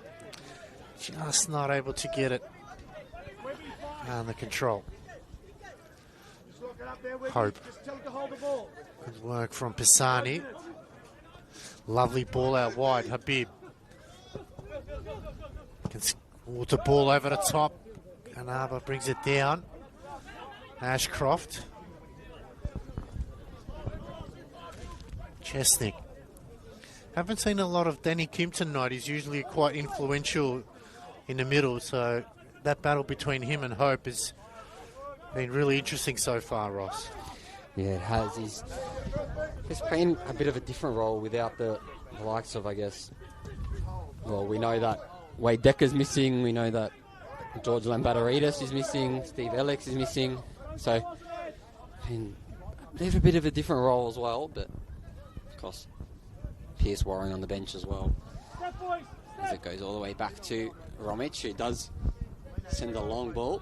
just not able to get it under control. Hope. Good work from Pisani. Lovely ball out wide. Habib. With the ball over the top. Kanaba brings it down. Ashcroft. Chesnick. Haven't seen a lot of Danny Kim tonight. He's usually quite influential in the middle, so that battle between him and Hope has been really interesting so far, Ross. Yeah, it has. He's playing a bit of a different role without the likes of, I guess, well, we know that Wade Decker's missing. We know that George Lambatorides is missing. Steve Alex is missing. So, I mean, they have a bit of a different role as well, but, of course, Pierce Warren on the bench as well. As it goes all the way back to Romic, who does send a long ball.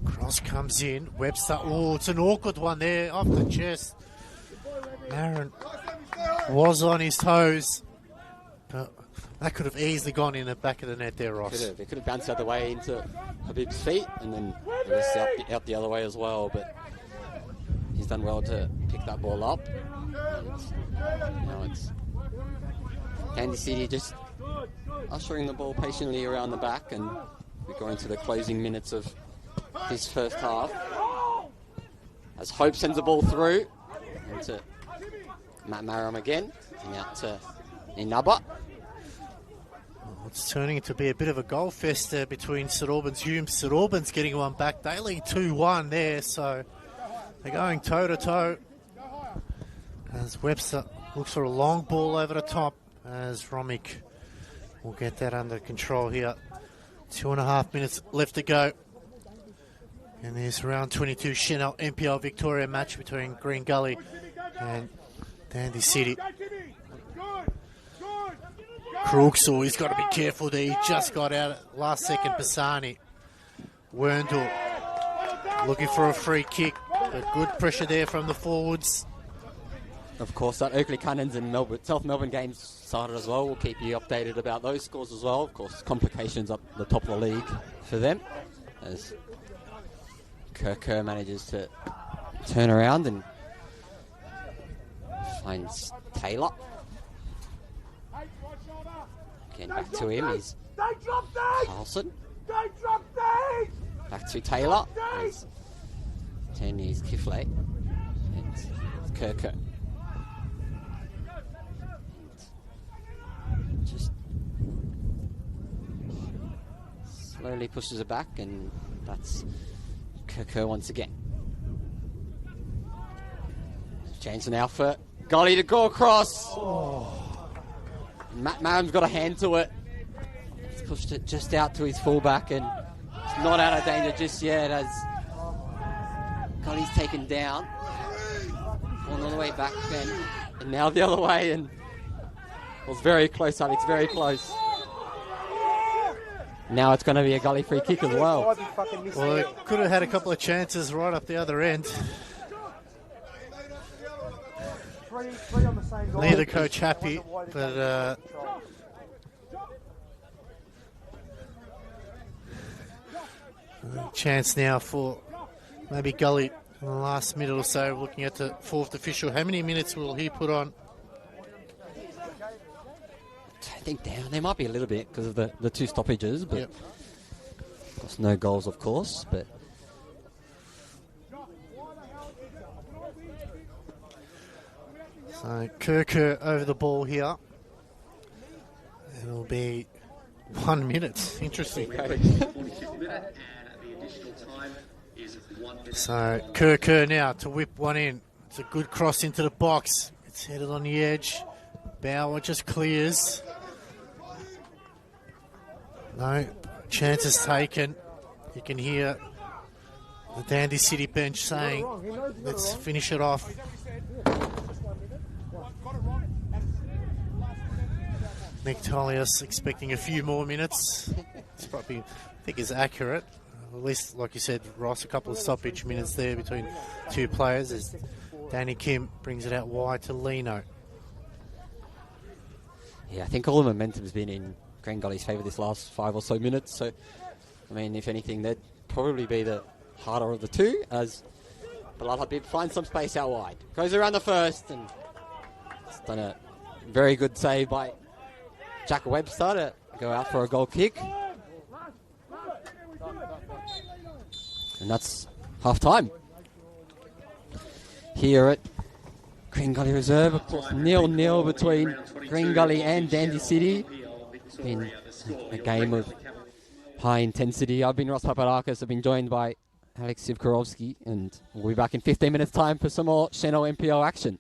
Cross comes in. Webster. Oh, it's an awkward one there off the chest. Aaron was on his toes, but that could have easily gone in the back of the net there, Ross. It could have bounced out the way into Habib's feet and then I guess out the other way as well, but he's done well to pick that ball up. And now it's Kansas City just ushering the ball patiently around the back, and we go into the closing minutes of this first half. As Hope sends the ball through into Matt Maram again, and out to Inaba. It's turning to be a bit of a goal fest between St Albans Hume. St Albans getting one back. They lead 2-1 there, so they're going toe-to-toe. As Webster looks for a long ball over the top, as Romic will get that under control here. 2.5 minutes left to go. And there's round 22 Senol NPL Victoria match between Green Gully and Dandy City. Crooksall, he's got to be careful there. He just got out at last second. Pisani. Werndl looking for a free kick, but good pressure there from the forwards. Of course, that Oakley Cannons and South Melbourne games started as well. We'll keep you updated about those scores as well. Of course, complications up the top of the league for them, as Kerr manages to turn around and finds Taylor. Again, back to him is Carlson. Back to Taylor. It's 10 years Kifley. It's Kerr. Just slowly pushes it back, and that's Kerr once again. Chance now for Gully to go across. Matt Maram's got a hand to it. He's pushed it just out to his fullback, and it's not out of danger just yet as Gully's taken down. Going all the way back then, and now the other way, and it was very close, Alex, very close. Now it's going to be a Gully free kick as well. Well, it could have had a couple of chances right up the other end. Neither coach happy, but chance now for maybe Gully in the last minute or so. Looking at the fourth official, how many minutes will he put on? I think down. There might be a little bit because of the two stoppages, but Yep. Of course no goals, of course. But So Kerr over the ball here. It'll be 1 minute. Interesting. 45th minute, and the additional time is 1 minute. So Kerr now to whip one in. It's a good cross into the box. It's headed on the edge. Bauer just clears. No chances taken. You can hear The Dandy City bench saying, let's finish it off. Nick Tolias expecting a few more minutes. It's probably, I think, is accurate. At least, like you said, Ross, a couple of stoppage minutes there between two players as Danny Kim brings it out wide to Lino. Yeah, I think all the momentum's been in Green Gully's favour this last 5 or so minutes. So, I mean, if anything, they'd probably be the harder of the two as Bilal Habib finds some space out wide. Goes around the first and it's done a very good save by Jack Webster to go out for a goal kick. And that's half time. Here at Green Gully Reserve, of course, 0-0 between Green Gully and Dandy City in a game of high intensity. I've been Ross Papadakis. I've been joined by Alex Sivkorovsky, and we'll be back in 15 minutes' time for some more Senol NPL action.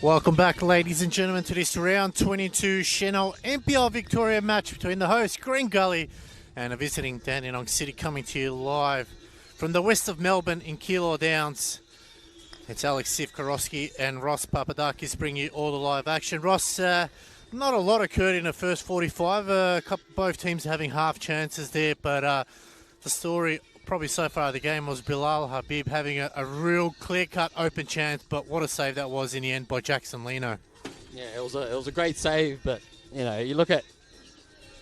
Welcome back, ladies and gentlemen, to this round 22 Senol NPL Victoria match between the host Green Gully and a visiting Dandenong City, coming to you live from the west of Melbourne in Keilor Downs. It's Alex Sivkorowski and Ross Papadakis bringing you all the live action. Ross, not a lot occurred in the first 45. Both teams having half chances there, but the story probably so far of the game was Bilal Habib having a real clear-cut open chance, but what a save that was in the end by Jackson Leno. Yeah, it was a great save, but you look at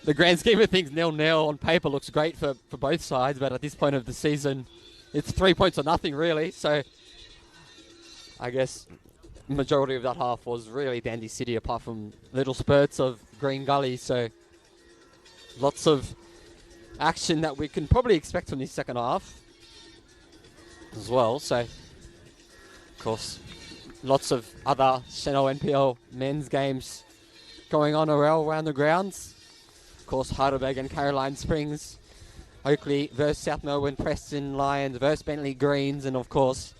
the grand scheme of things, 0-0 on paper looks great for both sides, but at this point of the season, it's 3 points or nothing really. So I guess majority of that half was really Dandy City, apart from little spurts of Green Gully. So lots of action that we can probably expect from this second half as well. So, of course, lots of other Senol NPL men's games going on around the grounds. Of course, Heidelberg and Caroline Springs, Oakley versus South Melbourne, Preston Lions versus Bentley Greens, and of course,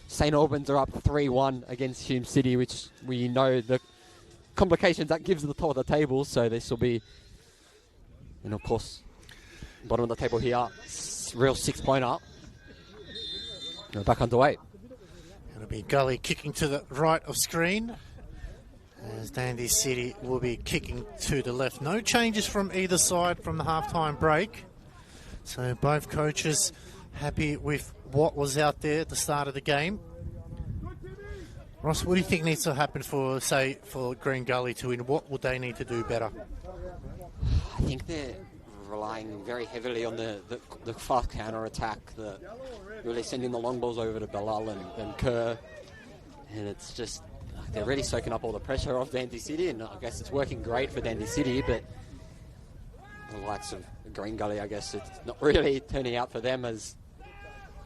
St Albans are up 3-1 against Hume City, which we know the complications that gives at the top of the table. So this will be, and of course, bottom of the table here, real 6-pointer. We're back underway. It'll be Gully kicking to the right of screen, as Dandy City will be kicking to the left. No changes from either side from the halftime break. So both coaches happy with what was out there at the start of the game. Ross, what do you think needs to happen for Green Gully to win? What would they need to do better? I think they're relying very heavily on the fast counter-attack, really sending the long balls over to Bilal and Kerr, and it's just they're really soaking up all the pressure off Dandy City, and I guess it's working great for Dandy City, but the likes of Green Gully, I guess it's not really turning out for them, as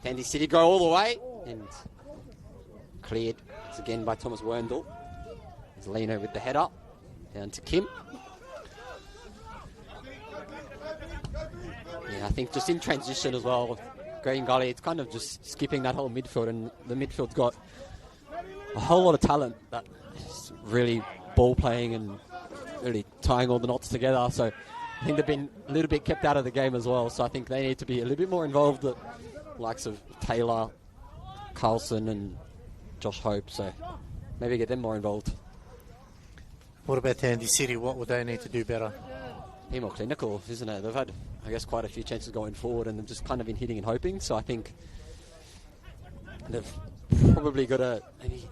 Dandy City go all the way, and cleared once again by Thomas Werndl. There's Leno with the header, down to Kim. Yeah, I think just in transition as well, Green Gully, it's kind of just skipping that whole midfield, and the midfield's got a whole lot of talent that is really ball playing and really tying all the knots together. So I think they've been a little bit kept out of the game as well. So I think they need to be a little bit more involved, the likes of Taylor, Carlson and Josh Hope. So maybe get them more involved. What about Dandy City? What would they need to do better? Be more clinical, isn't it? They've had, I guess, quite a few chances going forward, and they've just kind of been hitting and hoping. So I think they've probably got to maybe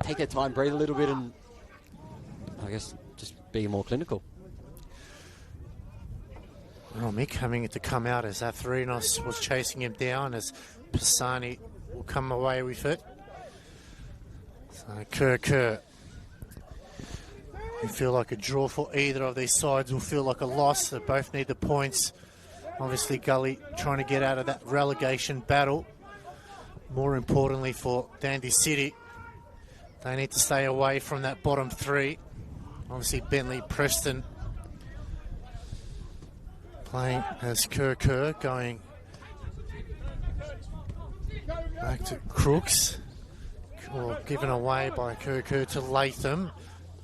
take their time, breathe a little bit, and I guess just be more clinical. Well, Mick having to come out as Atherinos was chasing him down, as Pisani will come away with it. So Kerr. You feel like a draw for either of these sides will feel like a loss. They both need the points. Obviously, Gully trying to get out of that relegation battle. More importantly for Dandy City, they need to stay away from that bottom three. Obviously, Bentley, Preston playing as Kerr going back to Crooks, or given away by Kerr to Latham.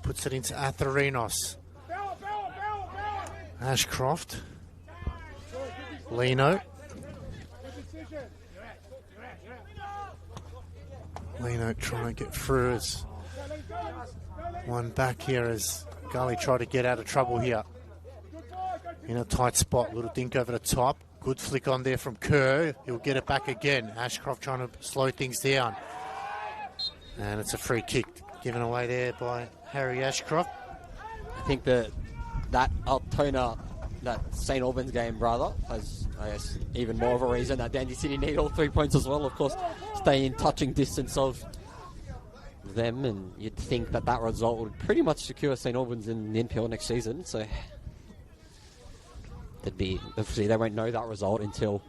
Puts it into Atherinos. Ashcroft. Leno. Leno trying to get through as one back here as Gully tried to get out of trouble here. In a tight spot, little dink over the top. Good flick on there from Kerr. He'll get it back again. Ashcroft trying to slow things down. And it's a free kick given away there by Harry Ashcroft. I think that Altona, that St Albans game rather, has, I guess, even more of a reason that Dandy City need all 3 points as well. Of course, stay in touching distance of them, and you'd think that result would pretty much secure St Albans in the NPL next season. So obviously they won't know that result until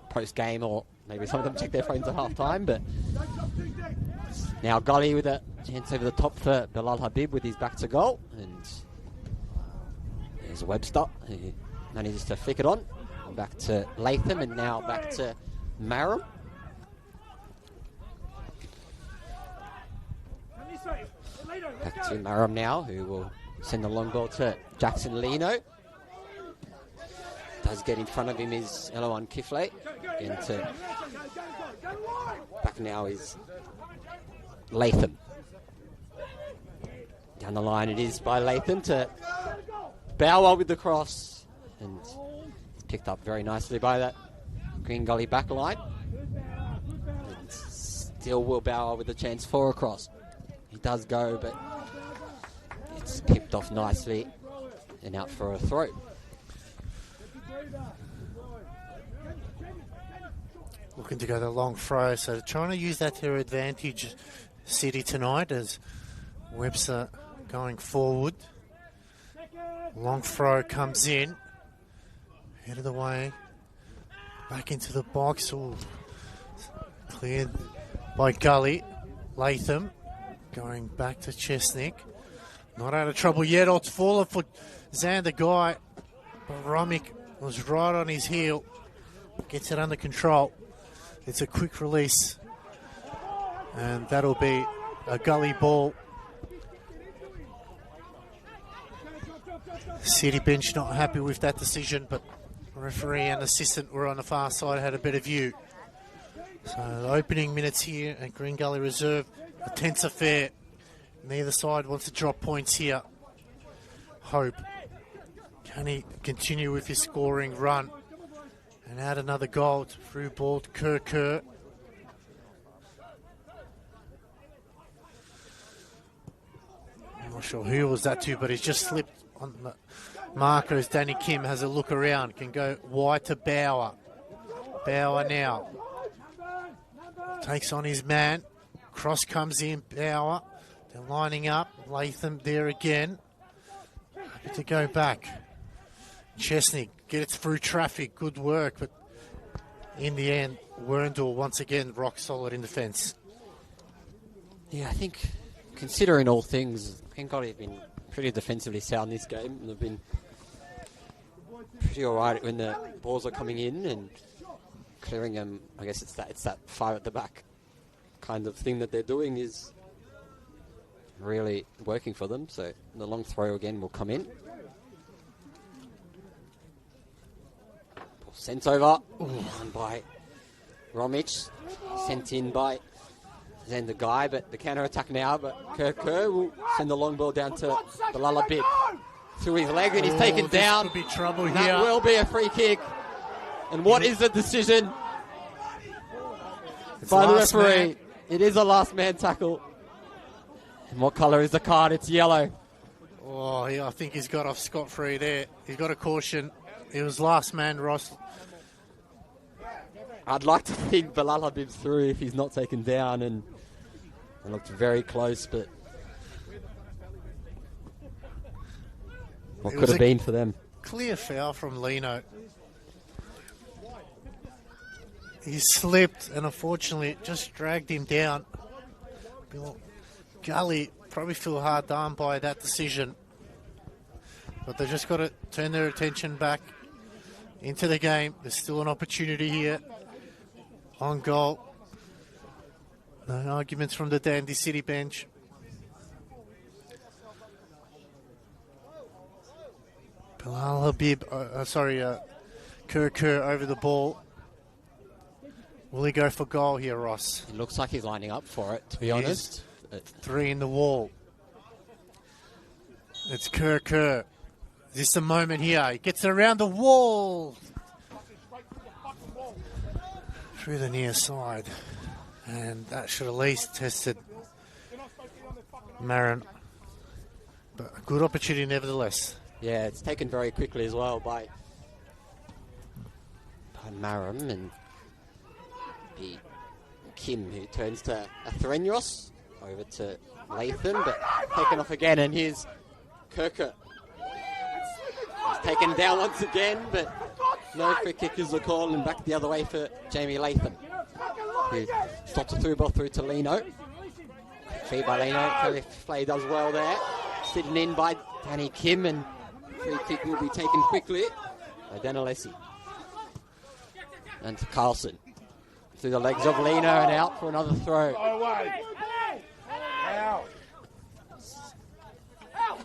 post game, or maybe some of them check their phones at half time. But now Gully with a chance over the top for Bilal Habib with his back to goal, and there's Webster who manages to flick it on back to Latham, and now back to Marum. to Marum now, who will send the long ball to Jackson Lino. Does get in front of him is Eloan Kifle. Back now is Latham. Down the line it is by Latham to Bauer with the cross. And it's picked up very nicely by that Green Gully back line. And still Will Bauer with a chance for a cross. He does go, but it's picked off nicely and out for a throw. Looking to go the long throw, so trying to use that to their advantage, City tonight, as Webster going forward. Long throw comes in, head of the way, back into the box. Ooh. Cleared by Gully. Latham going back to Chesnick. Not out of trouble yet. Oh, it's fallen for Xander Guy, but Romick was right on his heel. Gets it under control. It's a quick release, and that'll be a Gully ball. City bench not happy with that decision, but referee and assistant were on the far side, had a better view. So the opening minutes here at Green Gully Reserve, a tense affair. Neither side wants to drop points here. Hope, can he continue with his scoring run and add another goal? Through ball to Kerr. I'm not sure who was that to, but he's just slipped on the markers. Danny Kim has a look around, can go wide to Bauer. Bauer now takes on his man. Cross comes in, Bauer. They're lining up. Latham there again. Happy to go back. Chesney gets through traffic. Good work, but in the end, Werndl once again rock solid in defence. Yeah, I think considering all things, Gully have been pretty defensively sound this game. And they've been pretty all right when the balls are coming in and clearing them. I guess it's that fire at the back kind of thing that they're doing is really working for them. So the long throw again will come in. Ball sent over. Won by Romic. Sent in by Xander Guy, but the counter attack now. But Kerr will send the long ball down to Bilal Bib through his leg, and he's taken down. Could be trouble here. That will be a free kick. And what is the decision by the referee? Man. It is a last man tackle. And what colour is the card? It's yellow. Oh, yeah, I think he's got off scot-free there. He's got a caution. It was last man, Ross. I'd like to think Bilal Habib's through if he's not taken down, and it looked very close, but what could have been for them? Clear foul from Lino. He slipped and unfortunately just dragged him down. Gully probably feel hard done by that decision, but they've just got to turn their attention back into the game. There's still an opportunity here on goal. No arguments from the Dandy City bench. Bilal Habib, Kerr over the ball. Will he go for goal here, Ross? It looks like he's lining up for it, to be honest. Three in the wall. It's Kerr. Is this the moment here? He gets it around the wall. Through the near side. And that should at least tested Marin. But a good opportunity nevertheless. Yeah, it's taken very quickly as well by Marum, and Kim, who turns to Athrenos, over to Latham, but taken off again, and here's Kerr. He's taken down once again, but no free kick is the call, and back the other way for Jamie Latham, who stops a through ball through to Lino. Feed by Lino, Play does well there, sitting in by Danny Kim, and free kick will be taken quickly by Danilesi. And to Carlson. Through the legs of Lino and out for another throw.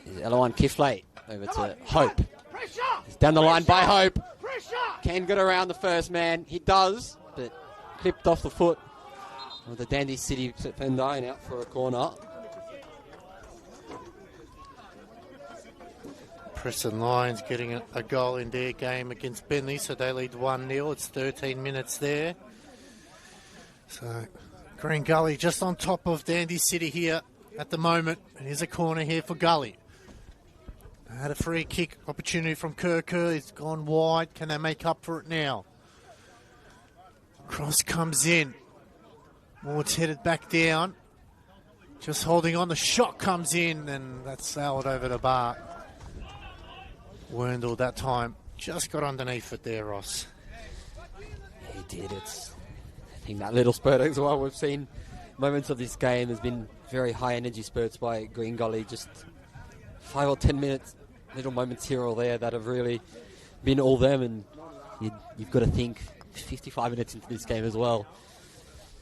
Eloan Kifley over to Hope. Pressure! He's down the line by Hope. Pressure! Can get around the first man. He does, but clipped off the foot of the Dandy City defender and out for a corner. Preston Lions getting a goal in their game against Bentley, so they lead 1-0. It's 13 minutes there. So Green Gully just on top of Dandy City here at the moment. And here's a corner here for Gully. They had a free kick opportunity from Kerr. It's gone wide. Can they make up for it now? Cross comes in. Ward's headed back down. Just holding on. The shot comes in, and that's sailed over the bar. Werndl that time just got underneath it there, Ross. He did. I think that little spurt as well. We've seen moments of this game. There's been very high energy spurts by Green Gully. Just 5 or 10 minutes, little moments here or there that have really been all them. And you've got to think 55 minutes into this game as well.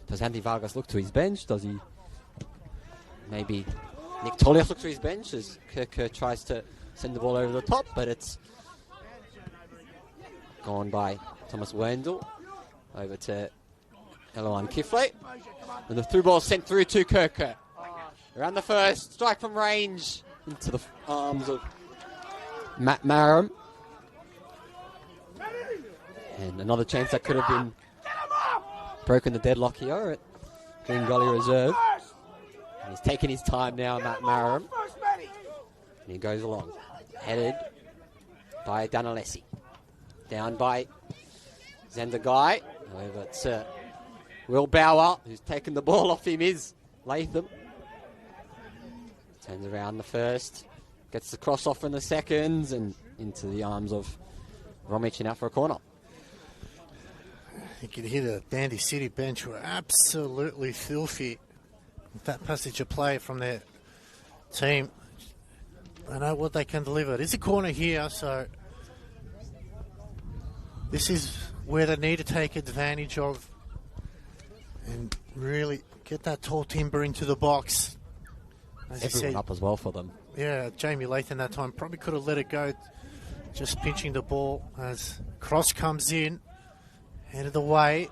Does Andy Vargas look to his bench? Does he? Maybe Nick Tolias looks to his bench as Kerr tries to send the ball over the top, but it's gone by Thomas Werndl over to Eloan Kifley. And the through ball sent through to Kerr. Around the first, strike from range into the arms of Matt Marum. And another chance that could have been broken the deadlock here at Green Gully Reserve. And he's taking his time now, Matt Marum. And he goes along. Headed by Danalesi. Down by Xander Guy. However, it's Will Bauer, who's taken the ball off him, is Latham. Turns around the first. Gets the cross off in the seconds and into the arms of Romic and out for a corner. You could hear the Dandy City bench were absolutely filthy with that passage of play from their team. I know what they can deliver. There's a corner here, so this is where they need to take advantage of and really get that tall timber into the box. As everyone said, up as well for them. Yeah, Jamie Latham that time probably could have let it go, just pinching the ball as cross comes in, headed away.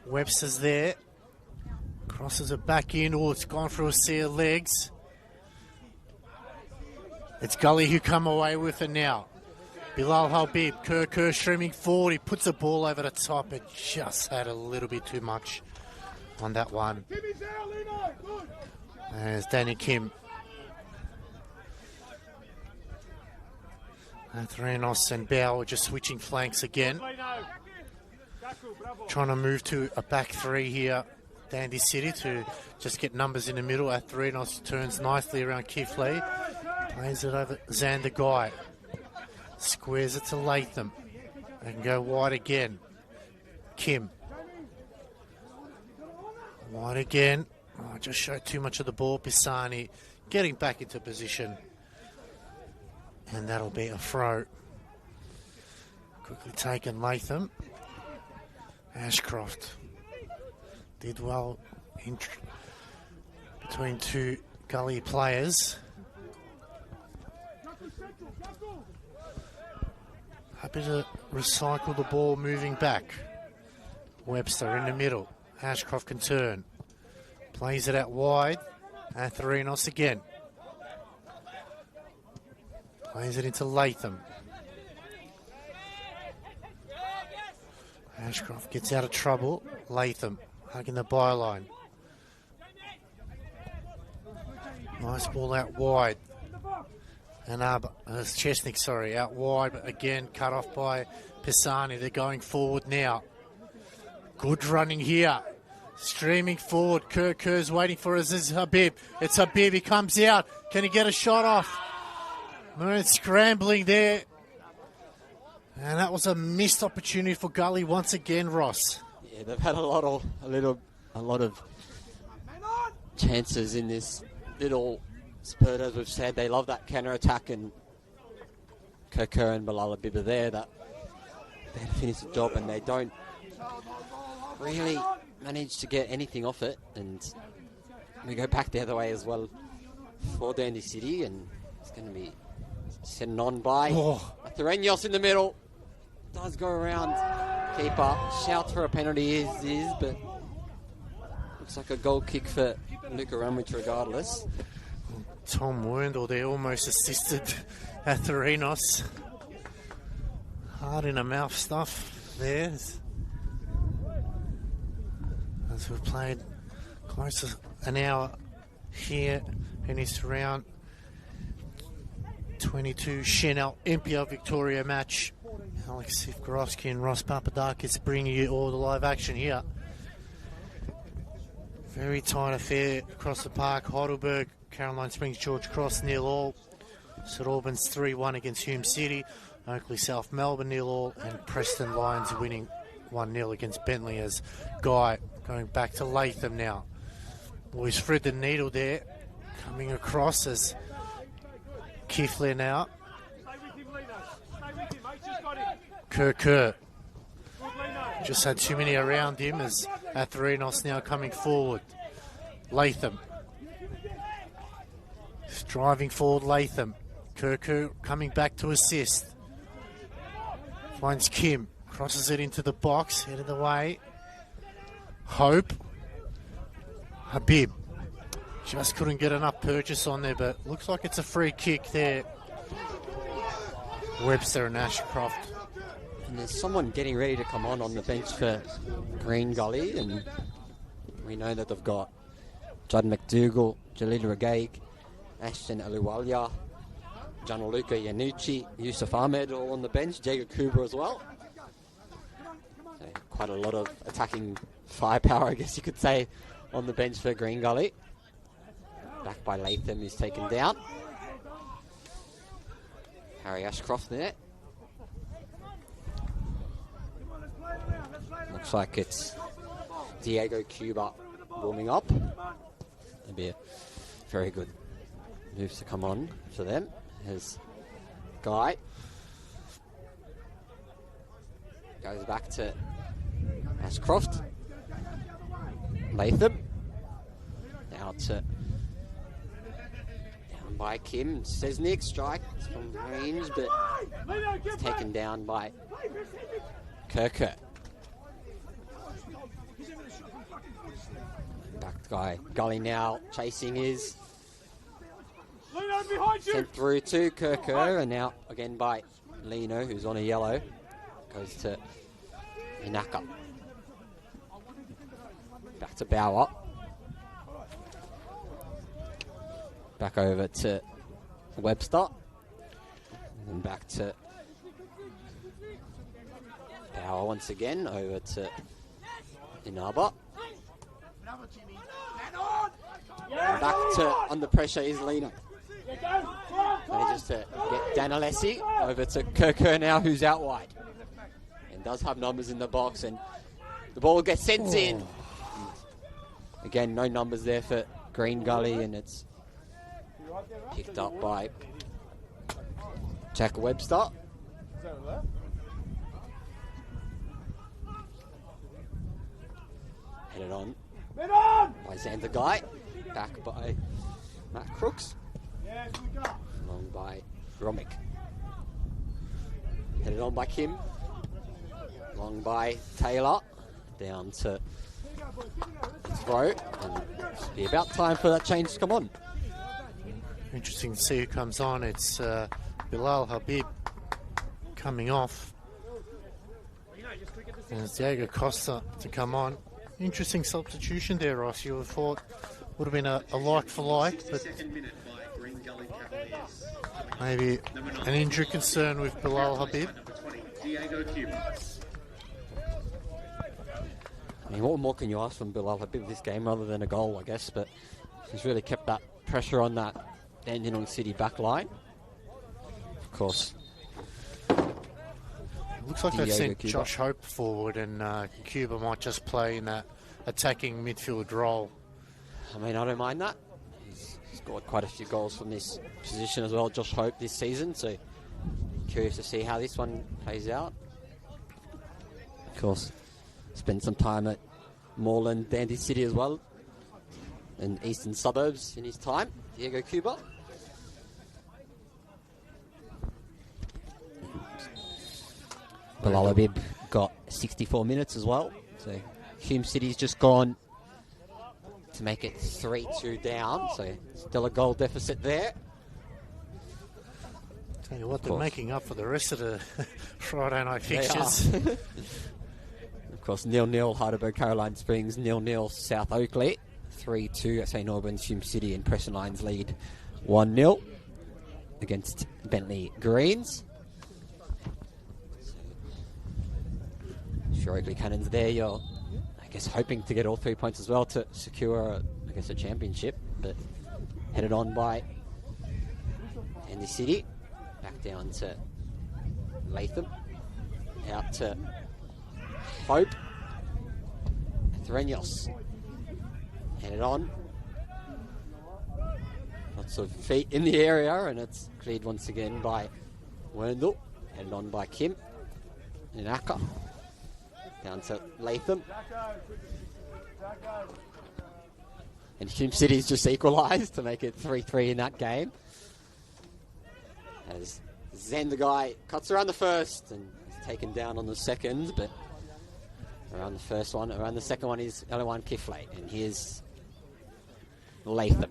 Webster's there, crosses it back in. Oh, it's gone through a sea of legs. It's Gully who come away with it now. Bilal Habib, Kerr streaming forward. He puts the ball over the top. It just had a little bit too much on that one. There's Danny Kim. Athrenos and Bauer just switching flanks again. Trying to move to a back three here. Dandy City to just get numbers in the middle. Athrenos turns nicely around Kifley. Plays it over Xander Guy. Squares it to Latham. They can go wide again. Kim. Wide again. Oh, just showed too much of the ball. Pisani getting back into position. And that'll be a throw. Quickly taken Latham. Ashcroft did well in between two Gully players. Happy to recycle the ball moving back. Webster in the middle. Ashcroft can turn. Plays it out wide. Atherinos again. Plays it into Latham. Ashcroft gets out of trouble. Latham hugging the byline. Nice ball out wide. And Chesnick, out wide, but again cut off by Pisani. They're going forward now. Good running here. Streaming forward. Kerr's waiting for Aziz Habib. It's Habib. He comes out. Can he get a shot off? Moon scrambling there. And that was a missed opportunity for Gully once again, Ross. Yeah, they've had a lot of chances in this little spurt, as we've said. They love that counter attack, and Kerr and Bilal Habib are there that they had to finish the job, and they don't really manage to get anything off it. And we go back the other way as well for Dandy City, and It's going to be Senol by Oh. Atherenos in the middle. Does go around keeper. Shouts for a penalty is, but looks like a goal kick for Luka Rumwich regardless. Tom Werndl there almost assisted Atherenos. Hard in the mouth stuff there. As we've played close to an hour here in this round 22 Senol NPL Victoria match. Alex Sivkorowski and Ross Papadakis bringing you all the live action here. Very tight affair across the park. Heidelberg, Caroline Springs, George Cross, 0-0. St Albans 3-1 against Hume City. Oakley South Melbourne 0-0. And Preston Lions winning 1-0 against Bentley as Guy going back to Latham now. Boys thread the needle there. Coming across as Kifler now. Kerr. Just had too many around him as Atherenos now coming forward. Latham. Driving forward Latham. Kerr coming back to assist. Finds Kim. Crosses it into the box. Headed away. Hope. Habib. Just couldn't get enough purchase on there, but looks like it's a free kick there. Webster and Ashcroft. And there's someone getting ready to come on the bench for Green Gully, and we know that they've got Judd McDougall, Jalil Regaig, Ashton Aluwalia, Gianluca Yanucci, Yusuf Ahmed all on the bench, Jacob Cooper as well. So quite a lot of attacking firepower, I guess you could say, on the bench for Green Gully. Back by Latham, who's taken down. Harry Ashcroft there. Looks like it's Diego Cuba warming up. That'd be a very good move to come on for them. As Guy goes back to Ashcroft. Latham. Now to down by Kim. Sesnick strike from range, but it's taken down by Kerr. Back to Guy. Gully now chasing his. Sent through to Kerr, and now again by Lino, who's on a yellow. Goes to Inaka. Back to Bauer. Back over to Webster. And back to Bauer once again. Over to Inaba. And back to under pressure is Lino. Manages to get Dan Alessi over to Kerr now, who's out wide. And does have numbers in the box, and the ball gets sent in. And again, no numbers there for Green Gully, and it's picked up by Jack Webster. Headed on by Xander Guy. Back by Matt Crooks. Along by Romick. Headed on by Kim. Long by Taylor. Down to throw. And it's be about time for that change to come on. Interesting to see who comes on. It's Bilal Habib coming off. And it's Diego Costa to come on. Interesting substitution there, Ross. You would have thought would have been a like for like, but maybe an injury concern with Bilal Habib. I mean, what more can you ask from Bilal Habib this game other than a goal, I guess? But he's really kept that pressure on that Dandenong City back line. Of course. Looks like they've sent Cuba. Josh Hope forward, and Cuba might just play in that attacking midfield role. I mean, I don't mind that. He's scored quite a few goals from this position as well, Josh Hope, this season. So curious to see how this one plays out. Of course, spent some time at Moreland, Dandy City as well, and eastern suburbs in his time, Diego Cuba. Bilalabib got 64 minutes as well. So Hume City's just gone to make it 3-2 down. So still a goal deficit there. Tell you what, they're making up for the rest of the Friday night fixtures. Of course, 0-0 Heidelberg Caroline Springs, 0-0 South Oakley, 3-2 at St Albans Hume City, and Preston Lions lead 1-0 against Bentley Greens. Sure, Oakley Cannons there. You're, I guess, hoping to get all 3 points as well to secure, a championship, but headed on by Andy City. Back down to Latham. Out to Hope. Threnos. Headed on. Lots of feet in the area, and it's cleared once again by Wendell. Headed on by Kim. And Aka. Down to Latham. And Hume City's just equalised to make it 3-3 in that game. As Zendagai cuts around the first and is taken down on the second, but around the second one is Elawan Kifley, and here's Latham.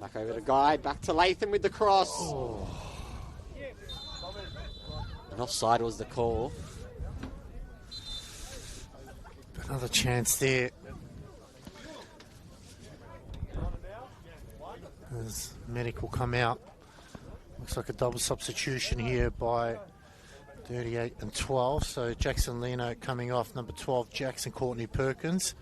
Back over to Guy, back to Latham with the cross. Oh. And offside was the call. Another chance there. As medical come out. Looks like a double substitution here by 38 and 12. So Jackson Leno coming off, number 12, Jackson Courtney Perkins.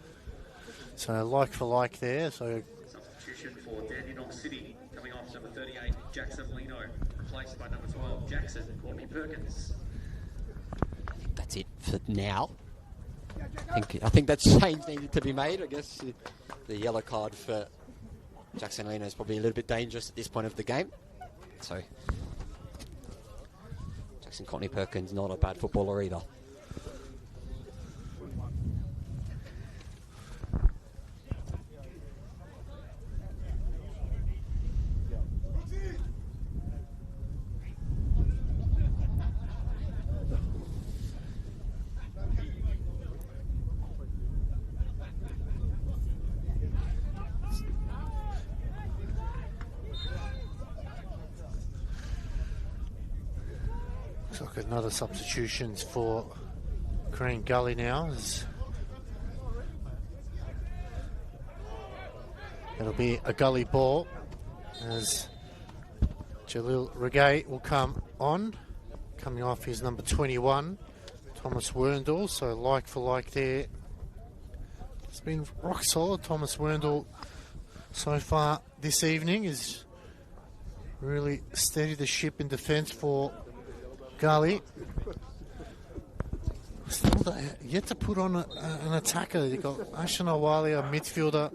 So like for like there. So substitution for Dandenong City coming off, number 38, Jackson Leno, replaced by number 12, Jackson Courtney Perkins. I think that's it for now. I think that change needed to be made. I guess the yellow card for Jackson Leno is probably a little bit dangerous at this point of the game. So, Jackson Courtney Perkins, not a bad footballer either. another substitutions for Green Gully now. It'll be a Gully ball as Jalil Regay will come on. Coming off his number 21, Thomas Werndl. So like for like there. It's been rock solid. Thomas Werndl so far this evening is really steadied the ship in defence for Gully. Still yet to put on an attacker. You've got Ashana Wali, a midfielder,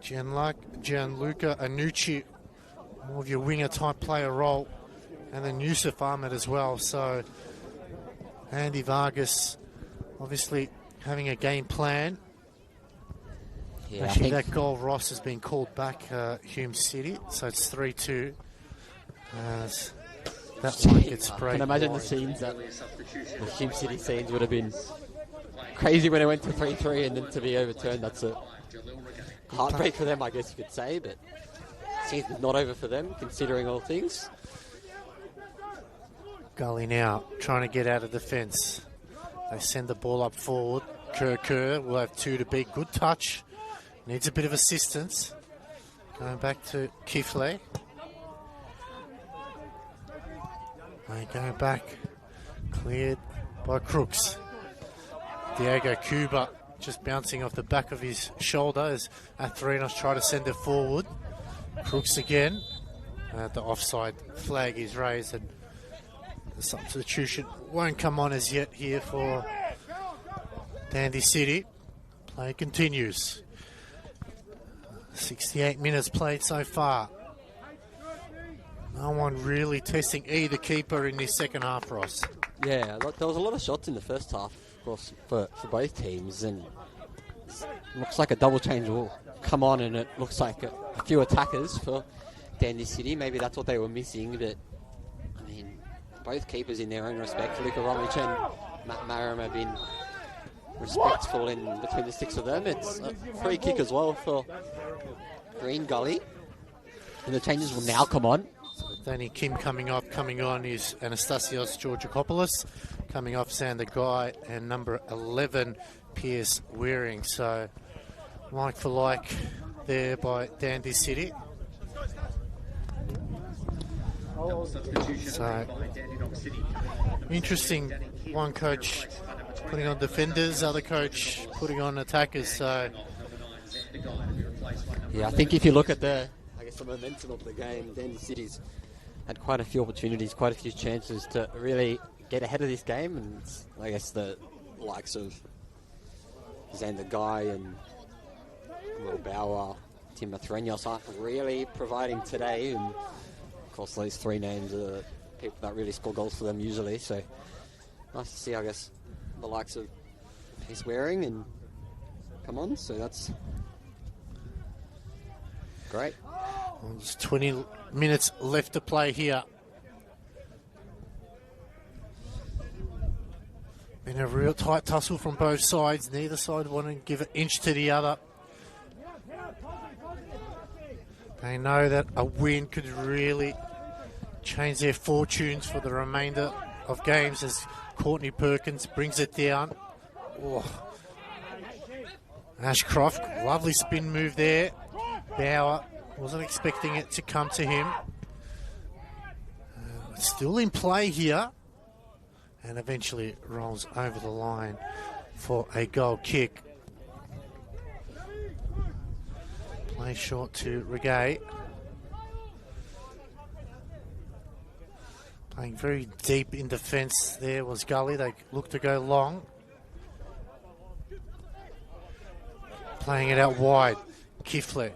Gianluca Anucci, more of your winger type player role, and then Yusuf Ahmed as well. So Andy Vargas obviously having a game plan. Yeah, actually, that goal, Ross, has been called back, Hume City, so it's 3-2. As that one gets sprayed. I can imagine the scenes that the Hume City scenes would have been crazy when it went to 3-3 and then to be overturned. That's a heartbreak for them, I guess you could say, but season's not over for them, considering all things. Gully now trying to get out of defence. They send the ball up forward. Kerr will have two to beat. Good touch. Needs a bit of assistance. Going back to Kifley. They go back. Cleared by Crooks. Diego Cuba just bouncing off the back of his shoulder as Athrenos try to send it forward. Crooks again. The offside flag is raised and the substitution won't come on as yet here for Dandy City. Play continues. 68 minutes played so far. No one really testing either keeper in this second half, Ross. Yeah, there was a lot of shots in the first half, of course, for both teams, and it looks like a double change will come on, and it looks like a few attackers for Dandy City. Maybe that's what they were missing, but I mean, both keepers in their own respect. Luka Romic and Matt Marum have been respectful in between the sticks of them. It's a free kick as well for Green Gully. And the changes will now come on. Danny Kim coming on is Anastasios Georgakopoulos. Coming off Sander Guy and number 11, Pierce Waring. So, like for like there by Dandy City. So, interesting. One coach putting on defenders, other coach putting on attackers. So, yeah, I think if you look at the momentum of the game, Dandy City's had quite a few opportunities, quite a few chances to really get ahead of this game, and I guess the likes of Xander Guy and Will Bauer, Tim Mathrenos aren't really providing today, and of course those three names are people that really score goals for them usually, so nice to see, I guess, the likes of Peace Waring and come on, so that's great. Well, there's 20 minutes left to play here. Been a real tight tussle from both sides. Neither side wanting to give an inch to the other. They know that a win could really change their fortunes for the remainder of games as Courtney Perkins brings it down. Oh. Ashcroft, lovely spin move there. Bauer wasn't expecting it to come to him. Still in play here. And eventually rolls over the line for a goal kick. Play short to Regay. Playing very deep in defence there was Gully. They look to go long. Playing it out wide. Kifle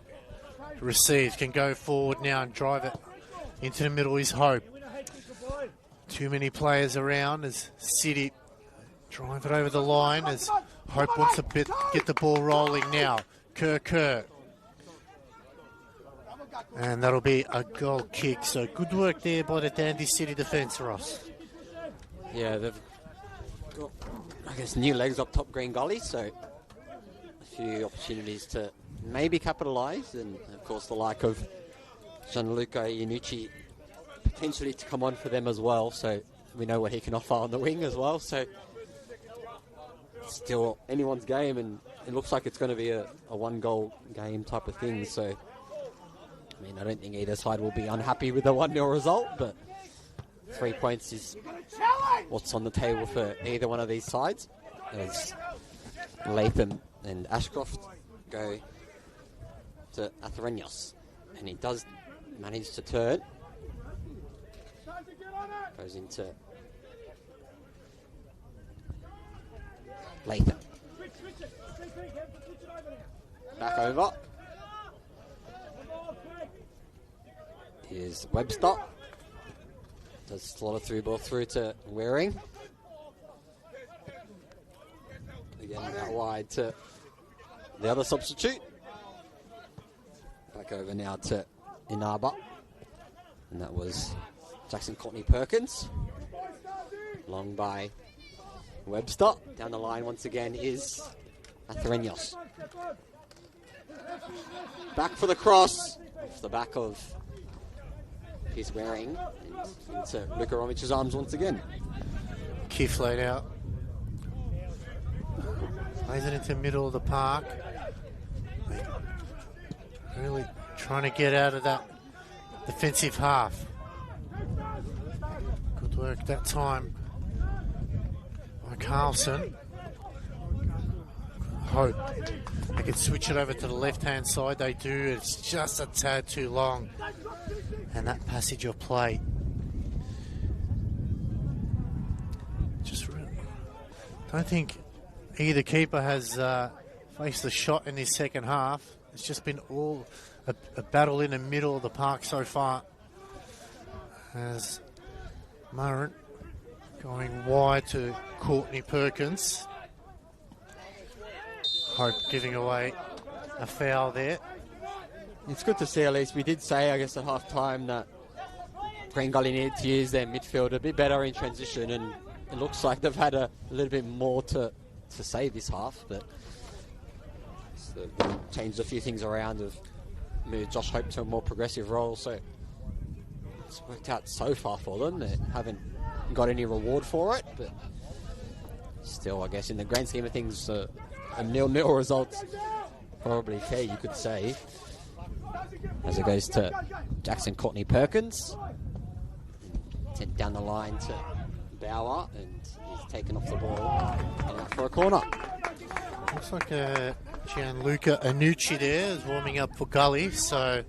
receives, can go forward now and drive it into the middle is Hope. Too many players around as City drive it over the line as Hope wants to get the ball rolling now. Kerr. And that'll be a goal kick. So good work there by the Dandy City defence, Ross. Yeah, they've got, I guess, new legs up top, Green Gully, so a few opportunities to maybe capitalise, and of course the like of Gianluca Iannucci potentially to come on for them as well, so we know what he can offer on the wing as well, so still anyone's game, and it looks like it's going to be a one-goal game type of thing, so I mean, I don't think either side will be unhappy with the 1-0 result, but 3 points is what's on the table for either one of these sides, as Latham and Ashcroft go to Athrenos, and he does manage to turn. Goes into Latham. Back over. Here's Webster. Does slot a through ball through to Waring. Again, out wide to the other substitute. Back over now to Inaba. And that was Jackson Courtney Perkins. Long by Webster. Down the line once again is Athrenos. Back for the cross. Off the back of his Waring. And into Luka Romic's arms once again. Keith laid out. Plays it into the middle of the park. Really trying to get out of that defensive half. Good work that time by Carlson. Hope they can switch it over to the left-hand side. They do. It's just a tad too long. And that passage of play. Just really, don't think either keeper has faced a shot in his second half. It's just been all a battle in the middle of the park so far. As Murren going wide to Courtney Perkins. Hope giving away a foul there. It's good to see at least. We did say, I guess, at half time that Green Gully needed to use their midfield a bit better in transition, and it looks like they've had a little bit more to say this half, but they've changed a few things around, have moved Josh Hope to a more progressive role, so it's worked out so far for them. They haven't got any reward for it, but still, I guess in the grand scheme of things, a 0-0 result, probably fair, you could say, as it goes to Jackson Courtney Perkins. Sent down the line to Bauer, and he's taken off the ball and out for a corner. Looks like Gianluca Anucci there is warming up for Gully, so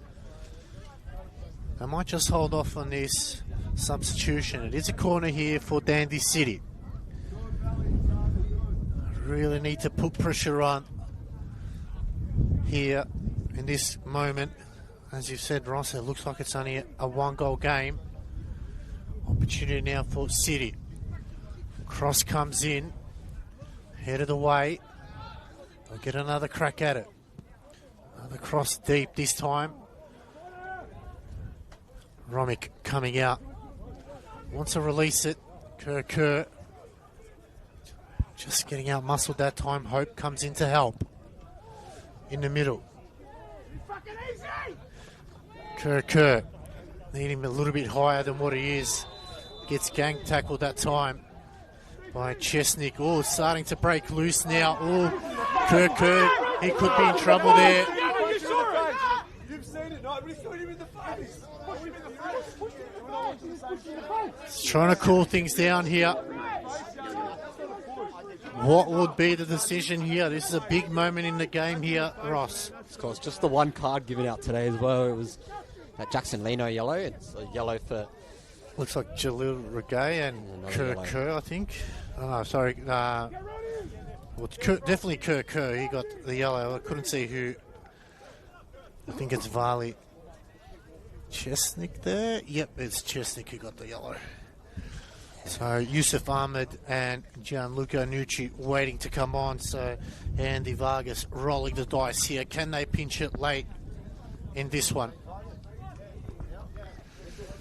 I might just hold off on this substitution. It is a corner here for Dandy City. Really need to put pressure on here in this moment. As you said, Ross, it looks like it's only a one-goal game. Opportunity now for City. Cross comes in, headed away. They'll get another crack at it. Another cross deep this time. Romick coming out. Wants to release it. Kerr. Just getting out muscled that time. Hope comes in to help. In the middle. Kerr. Need him a little bit higher than what he is. Gets gang tackled that time by Chesnick. Oh, starting to break loose now. Oh, Kerr. He could be in trouble there. You've seen it, no, but he saw him in the face. He's trying to cool things down here. What would be the decision here? This is a big moment in the game here, Ross. Of course, just the one card given out today as well. It was that Jackson Lino yellow. It's a yellow for... Looks like Jalil Regay and Kerr, I think. Oh, sorry. It's definitely Kerr. He got the yellow. I couldn't see who. I think it's Varley. Chesnick there? Yep, it's Chesnick who got the yellow. So Yusuf Ahmed and Gianluca Anucci waiting to come on. So Andy Vargas rolling the dice here. Can they pinch it late in this one?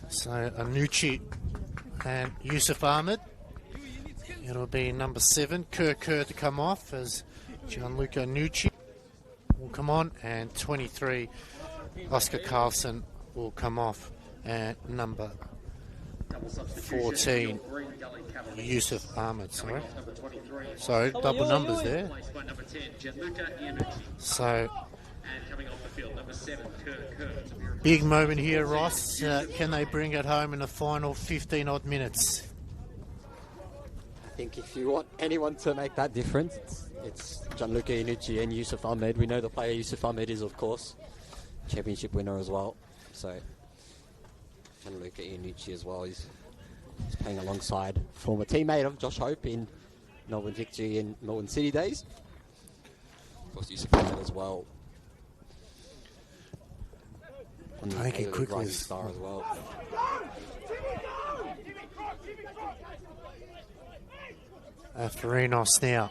So Anucci and Yusuf Ahmed. It'll be number 7, Kerr to come off as Gianluca Anucci will come on, and 23, Oscar Carlson will come off, and number 14, Yusuf Ahmed. Sorry, double numbers there. So big moment here, Ross. Can they bring it home in the final 15 odd minutes? I think if you want anyone to make that difference, it's Gianluca Anucci and Yusuf Ahmed. We know the player Yusuf Ahmed is, of course, championship winner as well. So Gianluca Anucci as well. He's playing alongside former teammate of Josh Hope in Melbourne Victory and Melbourne City days. Of course, Yusuf Ahmed as well. Taking quickly star as well. Afterinos now.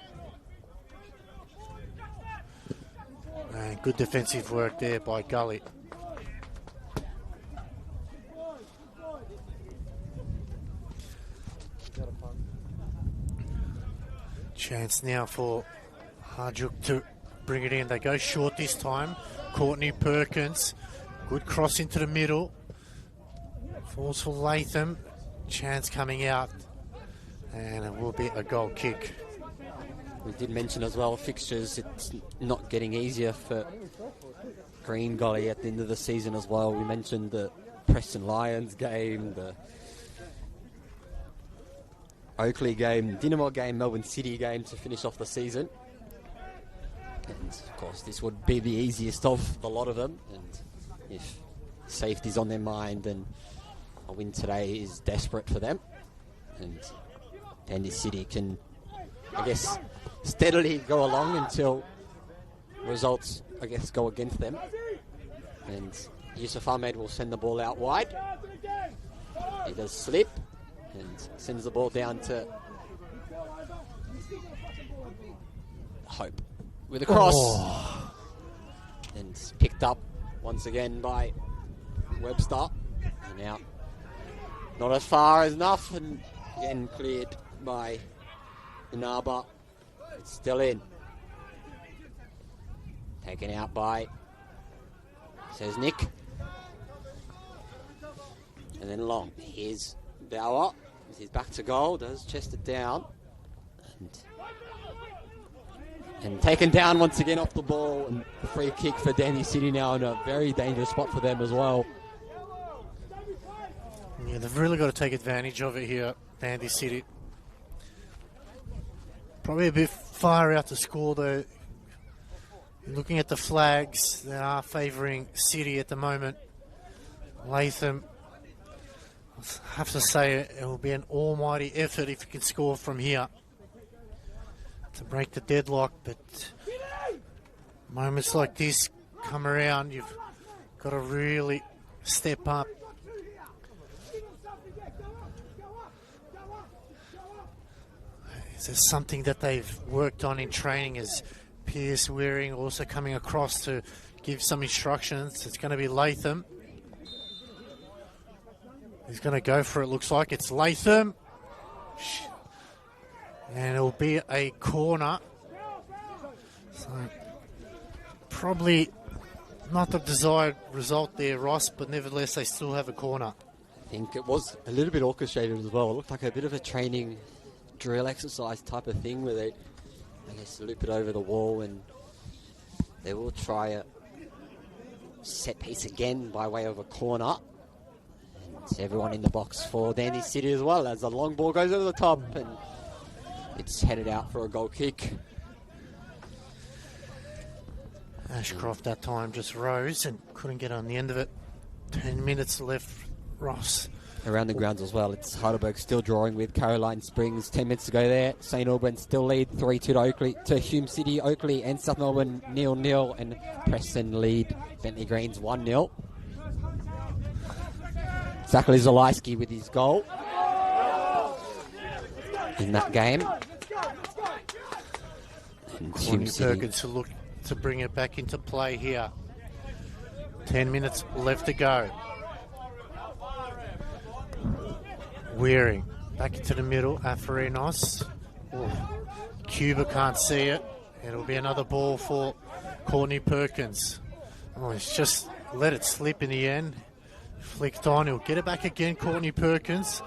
And good defensive work there by Gully. Chance now for Harjuk to bring it in. They go short this time. Courtney Perkins. Good cross into the middle. Falls for Latham. Chance coming out. And it will be a goal kick. We did mention as well, fixtures, it's not getting easier for Green Gully at the end of the season as well. We mentioned the Preston Lions game, the Oakley game, Dinamo game, Melbourne City game to finish off the season. And of course, this would be the easiest of the lot of them. And if safety's on their mind, then a win today is desperate for them. And Dandy City can, I guess, steadily go along until results, I guess, go against them. And Yusuf Ahmed will send the ball out wide. He does slip and sends the ball down to Hope with a cross. Oh. And picked up once again by Webster. And now Not as far as enough, and again cleared by Inaba. It's still in. Taken out by, says Nick. And then long. Here's Bauer. He's back to goal, does chest it down. And taken down once again off the ball. And a free kick for Dandy City now in a very dangerous spot for them as well. Yeah, they've really got to take advantage of it here, Dandy City. Probably a bit far out to score though. Looking at the flags, they are favouring City at the moment. Latham, I have to say it will be an almighty effort if you can score from here to break the deadlock, but moments like this come around, you've got to really step up. There's something that they've worked on in training is Pierce Wearing also coming across to give some instructions. It's going to be Latham. He's going to go for it, looks like. It's Latham. And it'll be a corner. So probably not the desired result there, Ross, but nevertheless they still have a corner. I think it was a little bit orchestrated as well. It looked like a bit of a training drill exercise type of thing where they, I guess, loop it over the wall, and they will try a set piece again by way of a corner. And everyone in the box for Dandy City as well, as the long ball goes over the top and it's headed out for a goal kick. Ashcroft that time just rose and couldn't get on the end of it. 10 minutes left, Ross. Around the grounds as well, it's Heidelberg still drawing with Caroline Springs. 10 minutes to go there. St Albans still lead 3-2 to Hume City. Oakley and South Melbourne 0-0, and Preston lead Bentley Greens 1-0. Zachary Zalewski with his goal in that game. And Hume Perkins to look to bring it back into play here. 10 minutes left to go. Wearing back into the middle, Afarinos. Cuba can't see it. It'll be another ball for Courtney Perkins. Oh, he's just let it slip in the end. Flicked on, he'll get it back again, Courtney Perkins.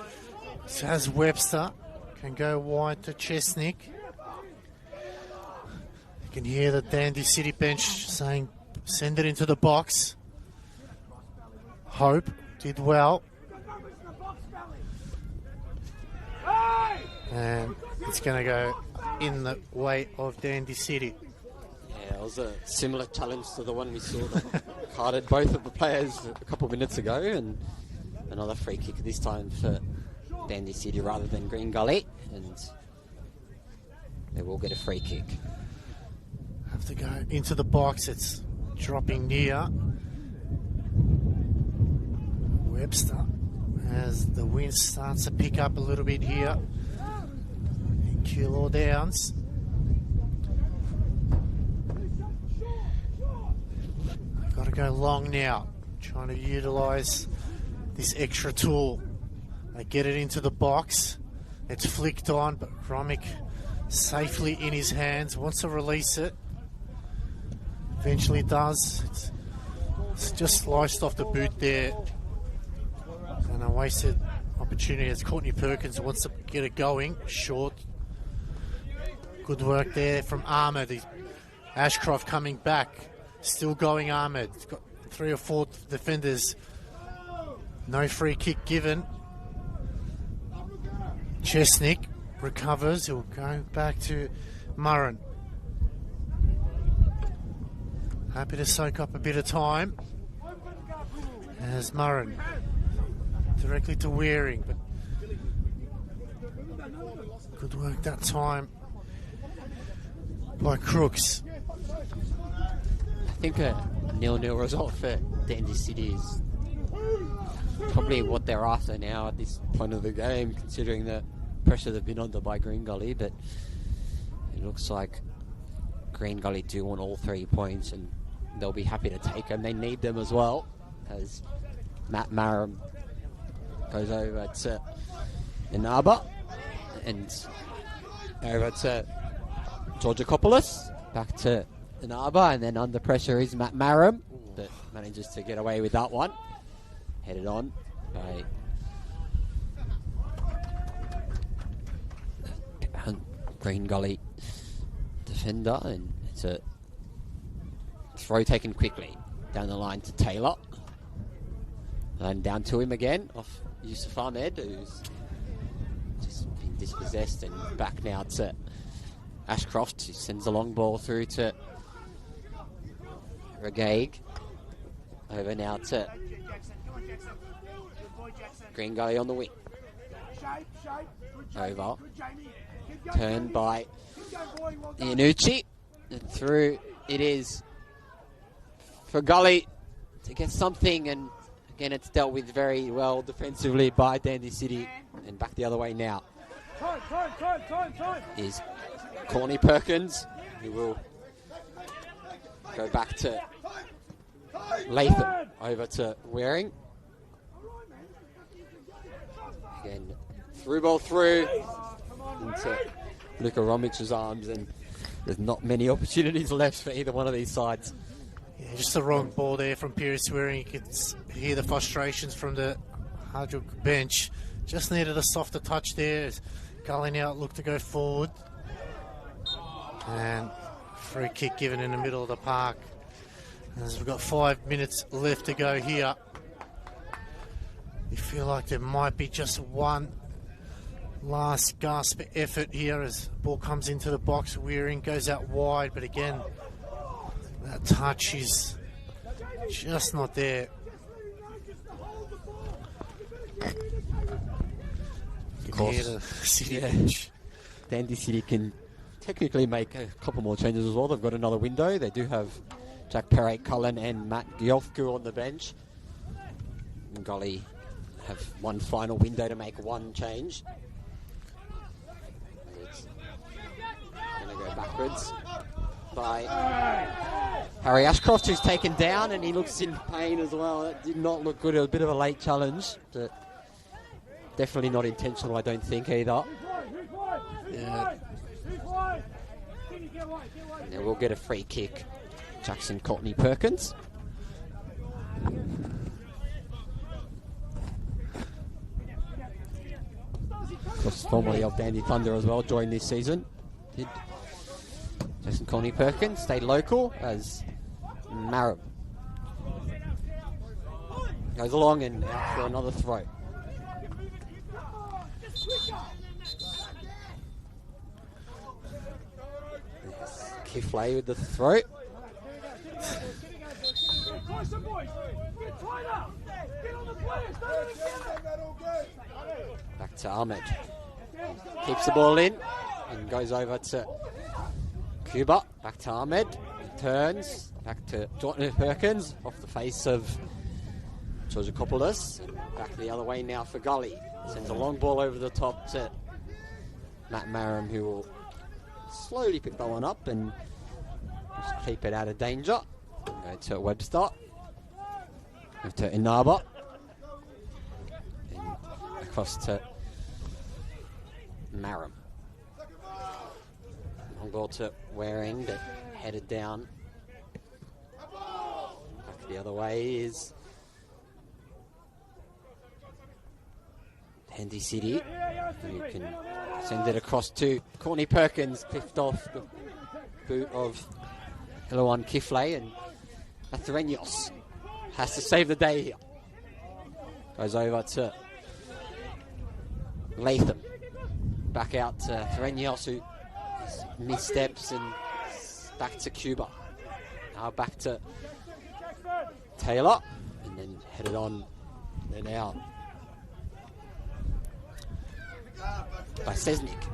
This has Webster, can go wide to Chesnick. You can hear the Dandy City bench saying, send it into the box. Hope did well. And it's going to go in the way of Dandy City. Yeah, it was a similar challenge to the one we saw that carded both of the players a couple of minutes ago, and another free kick this time for Dandy City rather than Green Gully, and they will get a free kick. Have to go into the box. It's dropping near Webster as the wind starts to pick up a little bit here. Kilo Downs. Got to go long now, trying to utilise this extra tool. They get it into the box. It's flicked on, but Romick safely in his hands, wants to release it. Eventually does. It's just sliced off the boot there. And a wasted opportunity as Courtney Perkins wants to get it going. Short. Good work there from Ahmed. Ashcroft coming back. Still going Ahmed. He's got 3 or 4 defenders. No free kick given. Chesnick recovers. He'll go back to Murren. Happy to soak up a bit of time. As Murren directly to Wearing, but good work that time by Crooks. I think a 0-0 result for Dandy City is probably what they're after now at this point of the game, considering the pressure they've been under by Green Gully. But it looks like Green Gully do want all 3 points, and they'll be happy to take them. They need them as well, as Matt Marum Goes over to Inaba. And over to Georgakopoulos. Back to Inaba. And then under pressure is Matt Marum. But manages to get away with that one. Headed on by Green Gully defender, and it's a throw taken quickly down the line to Taylor, and down to him again off Yusuf Ahmed, who's just been dispossessed, and back now to Ashcroft, who sends a long ball through to Regaig. Over now to Green Gully on the wing. Over. Turned by Iannucci. And through it is for Gully to get something. And again, it's dealt with very well defensively by Dandy City. And back the other way now is Corny Perkins, who will go back to Latham. Over to Waring. Again, through ball through into Luka Romic's arms, and there's not many opportunities left for either one of these sides. Yeah, just the wrong ball there from Pierce Waring. You can hear the frustrations from the Hardrock bench. Just needed a softer touch there as Gully now looked to go forward. And free kick given in the middle of the park. As we've got 5 minutes left to go here. You feel like there might be just one last gasp effort here as ball comes into the box. Wearing goes out wide, but again, that touch is just not there. Of course. Dandy City can technically make a couple more changes as well. They've got another window. They do have Jack Perret Cullen and Matt Giofku on the bench. And Gully have one final window to make one change. It's going to go backwards by Harry Ashcroft, who's taken down, and he looks in pain as well. That did not look good. It was a bit of a late challenge, but definitely not intentional, I don't think, either. Yeah. And we'll get a free kick. Jackson Courtney Perkins. Of course, formerly of Dandy Thunder as well, joined this season. Did Jackson Courtney Perkins stayed local as Marum goes along and out for another throw. Kiflay with the throw. Back to Ahmed. Keeps the ball in and goes over to Cuba. Back to Ahmed. He turns. Back to Jordan Perkins off the face of Georgakopoulos. Back the other way now for Gully. Sends a long ball over the top to Matt Marum, who will slowly pick that one up and just keep it out of danger. Go to Webster. Move to Inaba. And across to Marum. Long ball to Waring, but headed down. Back the other way is Dandy City, who can send it across to Courtney Perkins, picked off the boot of Eloan Kiflay, and Athrenos has to save the day here. Goes over to Latham. Back out to Athrenos, who missteps, and back to Cuba. Now back to Taylor, and then headed on and out by Sesnick.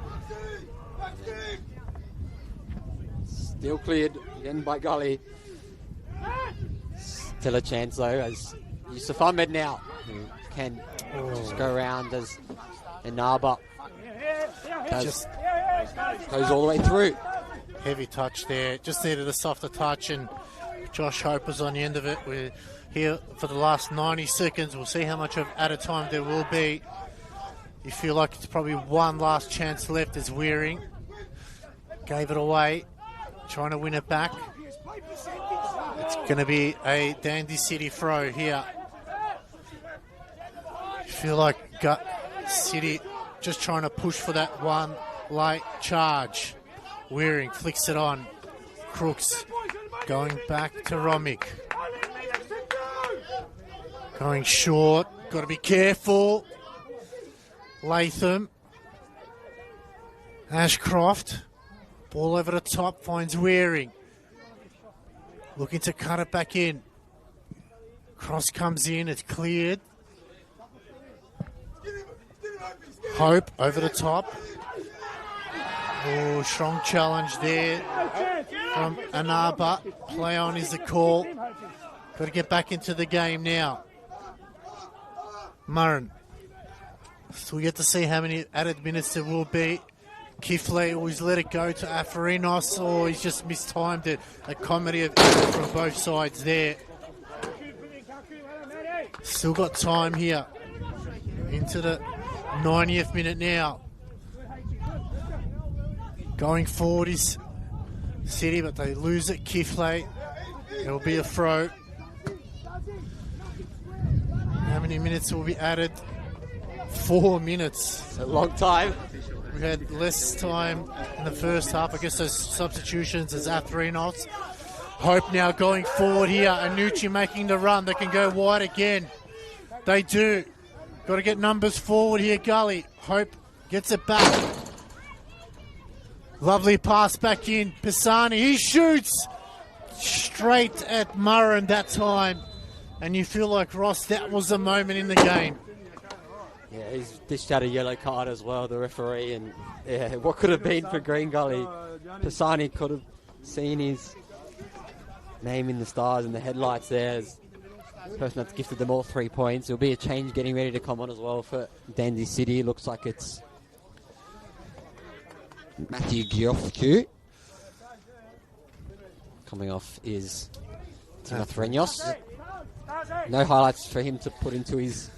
Still cleared again by Gully. Still a chance though, as Yusuf Ahmed now who can just go around as Inaba goes all the way through. Heavy touch there. Just needed a softer touch, and Josh Hope was on the end of it. We're here for the last 90 seconds. We'll see how much of added time there will be. You feel like it's probably one last chance left as Wearing gave it away, trying to win it back. It's going to be a Dandy City throw here. You feel like City just trying to push for that one late charge. Wearing flicks it on. Crooks going back to Romick. Going short. Got to be careful. Latham. Ashcroft. Ball over the top. Finds Wearing. Looking to cut it back in. Cross comes in. It's cleared. Hope over the top. Oh, strong challenge there from Anaba. Play on is the call. Got to get back into the game now. Murren. Still yet to see how many added minutes there will be. Kifley always let it go to Afarinos, or he's just mistimed it. A comedy of error from both sides there. Still got time here. Into the 90th minute now. Going forward is City, but they lose it. Kifley. It'll be a throw. How many minutes will be added? 4 minutes. It's a long time. We had less time in the first half. I guess those substitutions as Athrenos. Hope now going forward here. Anucci making the run. They can go wide again. They do. Got to get numbers forward here, Gully. Hope gets it back. Lovely pass back in. Pisani, he shoots straight at Murren that time. And you feel like, Ross, that was the moment in the game. Yeah, he's dished out a yellow card as well, the referee. And yeah, what could have been for Green Gully? Pisani could have seen his name in the stars and the headlights there as the person that's gifted them all 3 points. There'll be a change getting ready to come on as well for Dandy City. Looks like it's Matthew Giofcu. Coming off is Timothy Renos. No highlights for him to put into his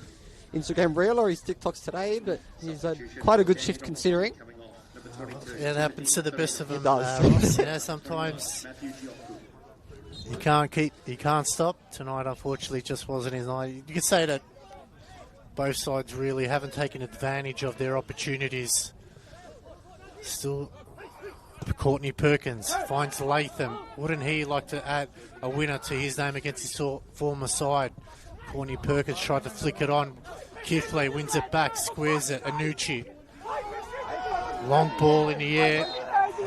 Instagram reel or his TikToks today, but he's had quite a good shift considering. Yeah, it happens to the best of them. It does. You know, sometimes you can't stop. Tonight, unfortunately, just wasn't his night. You could say that both sides really haven't taken advantage of their opportunities. Still, Courtney Perkins finds Latham. Wouldn't he like to add a winner to his name against his former side? Courtney Perkins tried to flick it on. Kifley wins it back, squares it. Anucci. Long ball in the air,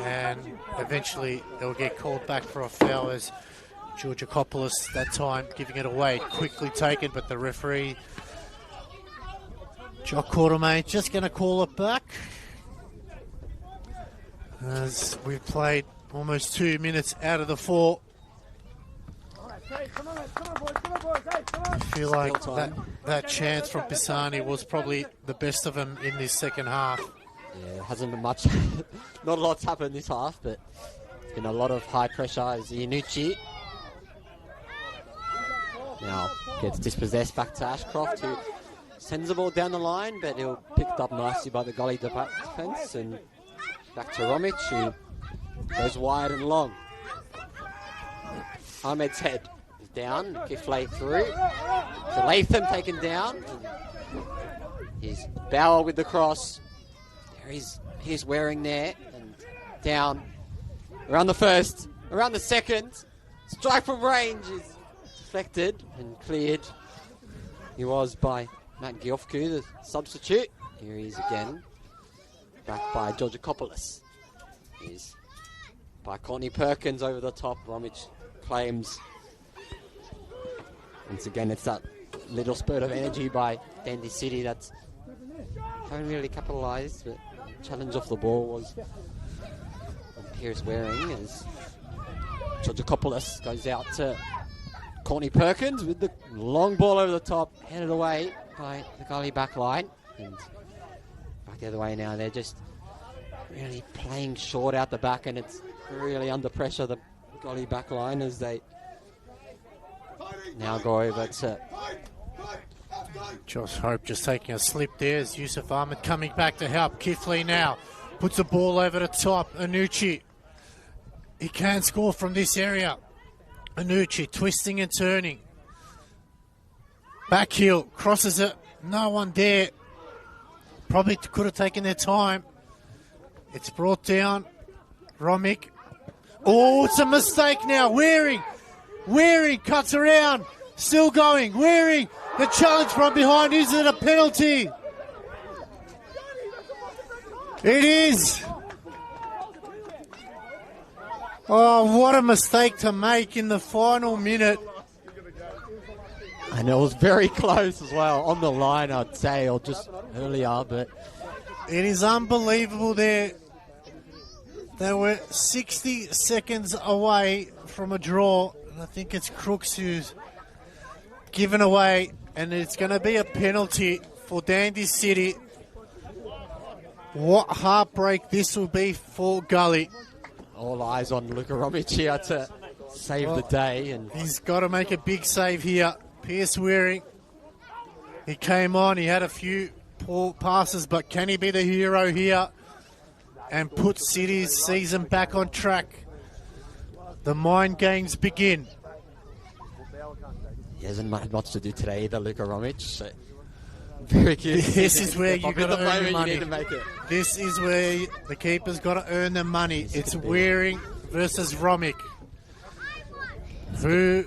and eventually it'll get called back for a foul as Georgakopoulos that time giving it away. Quickly taken, but the referee, Jock Quartermain, just going to call it back. As we've played almost 2 minutes out of the 4. I feel like that chance from Pisani was probably the best of them in this second half. Yeah, hasn't been much. Not a lot's happened this half, but it's been a lot of high pressure as Ianucci now gets dispossessed back to Ashcroft, who sends the ball down the line, but he'll picked up nicely by the Gully defence, and back to Romic, who goes wide and long. Ahmed's head is down, Kifley through. So Latham taken down. He's Bauer with the cross. He's Wearing there and down. Around the first, around the second. Strike from range is deflected and cleared. He was by Matt Giofku, the substitute. Here he is again. Back by Georgakopoulos. He's by Courtney Perkins over the top. Romic claims. Once again, it's that little spurt of energy by Dandy City that's haven't really capitalised, but challenge off the ball was Pierce Waring as Georgakopoulos goes out to Courtney Perkins with the long ball over the top, headed away by the Gully back line. And back the other way now, they're just really playing short out the back, and it's really under pressure, the Gully back line, as they now go over to Josh Hope just taking a slip there as Yusuf Ahmed coming back to help. Kifley now puts the ball over the top. Anucci, he can score from this area. Anucci twisting and turning. Back heel, crosses it. No one there. Probably could have taken their time. It's brought down. Romick. Oh, it's a mistake now. Waring cuts around. Still going. Waring. The challenge from behind. Is it a penalty? It is. Oh, what a mistake to make in the final minute. and it was very close as well on the line, I'd say, or just earlier, but it is unbelievable there. They were 60 seconds away from a draw. And I think it's Crooks who's given away, and it's going to be a penalty for Dandy City. What heartbreak this will be for Gully. all eyes on Luka Romic here to save the day. And He's got to make a big save here. Pierce Waring, he came on, he had a few poor passes, but can he be the hero here and put City's season back on track? The mind games begin. he hasn't had much to do today either, Luka Romic. So very curious. This is where you At got the to earn your moment, money. you need to make it. This is where the keeper's got to earn their money. It's Waring versus Romic. Who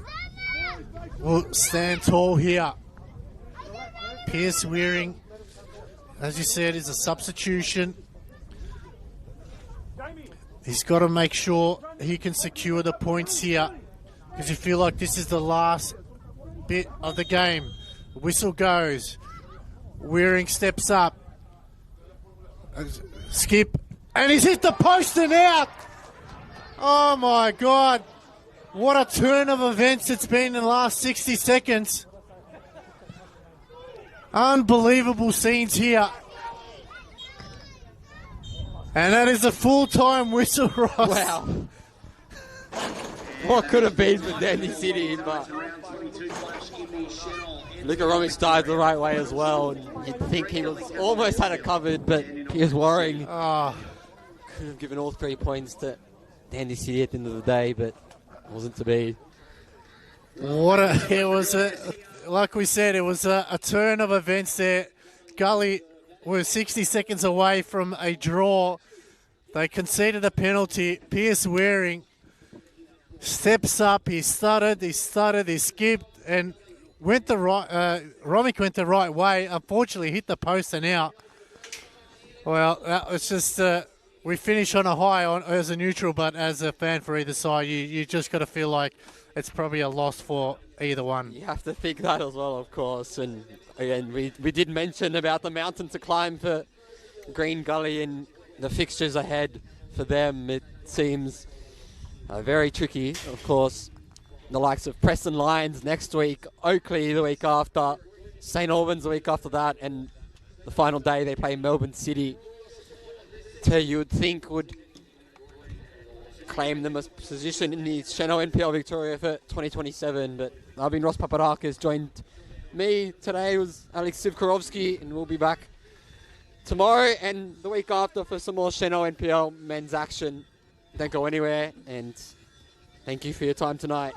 will stand tall here? Pierce Waring, as you said, is a substitution. He's got to make sure he can secure the points here, because you feel like this is the last bit of the game. The whistle goes. Waring steps up. Skip. And he's hit the post and out. Oh my God. What a turn of events it's been in the last 60 seconds. Unbelievable scenes here. And that is a full-time whistle, Ross. Wow. What could have been for Dandy City, but Luka Romic dived the right way as well. And you'd think he was almost had it covered, but Piers Waring could have given all 3 points to Dandy City at the end of the day, but it wasn't to be. Like we said, it was a turn of events there. Gully were 60 seconds away from a draw. They conceded a penalty. Pierce Waring steps up. He stuttered, he skipped, and Romic went the right way. Unfortunately, hit the post and out. Well, that was just we finish on a high as a neutral, but as a fan for either side, you just got to feel like it's probably a loss for either one. You have to think that as well, of course. And again, we did mention about the mountain to climb for Green Gully and the fixtures ahead for them. It seems very tricky, of course. The likes of Preston Lions next week, Oakley the week after, St Albans the week after that, and the final day they play Melbourne City. You would think would claim them a position in the Senol NPL Victoria for 2027. But I've been Ross Papadakis. Joined me today was Alex Sivkorovsky, and we'll be back tomorrow and the week after for some more Senol NPL men's action. Don't go anywhere, and thank you for your time tonight.